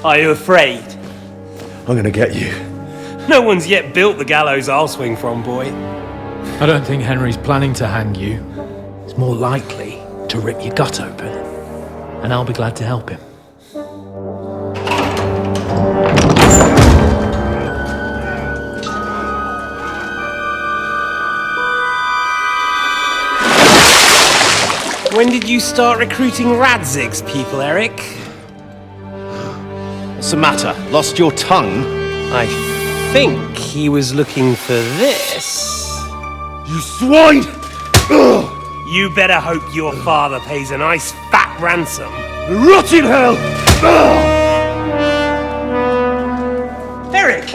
Are you afraid? I'm gonna get you. No one's yet built the gallows I'll swing from, boy. I don't think Henry's planning to hang you. He's more likely to rip your gut open. And I'll be glad to help him. When did you start recruiting Radzig's people, Eric? What's the matter? Lost your tongue? I think he was looking for this. You swine! You better hope your father pays a nice fat ransom. Rot in hell! Eric!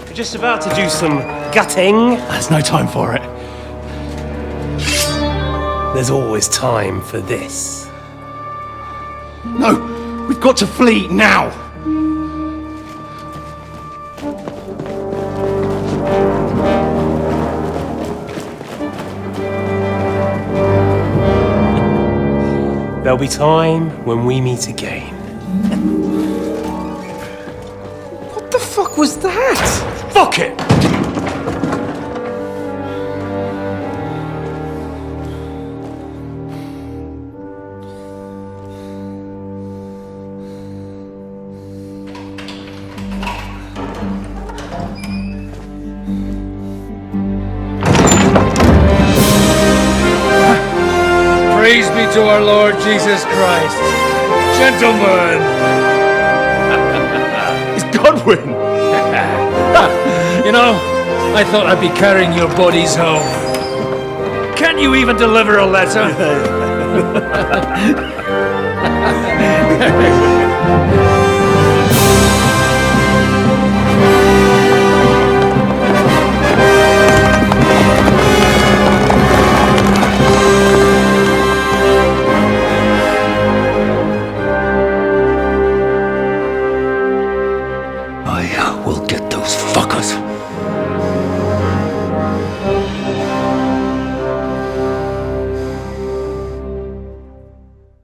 We're just about to do some gutting. There's no time for it. There's always time for this. No! We've got to flee now! There'll be time when we meet again. What the fuck was that? Fuck it! Praise be to our Lord Jesus Christ. Gentlemen! It's Godwin! You know, I thought I'd be carrying your bodies home. Can't you even deliver a letter?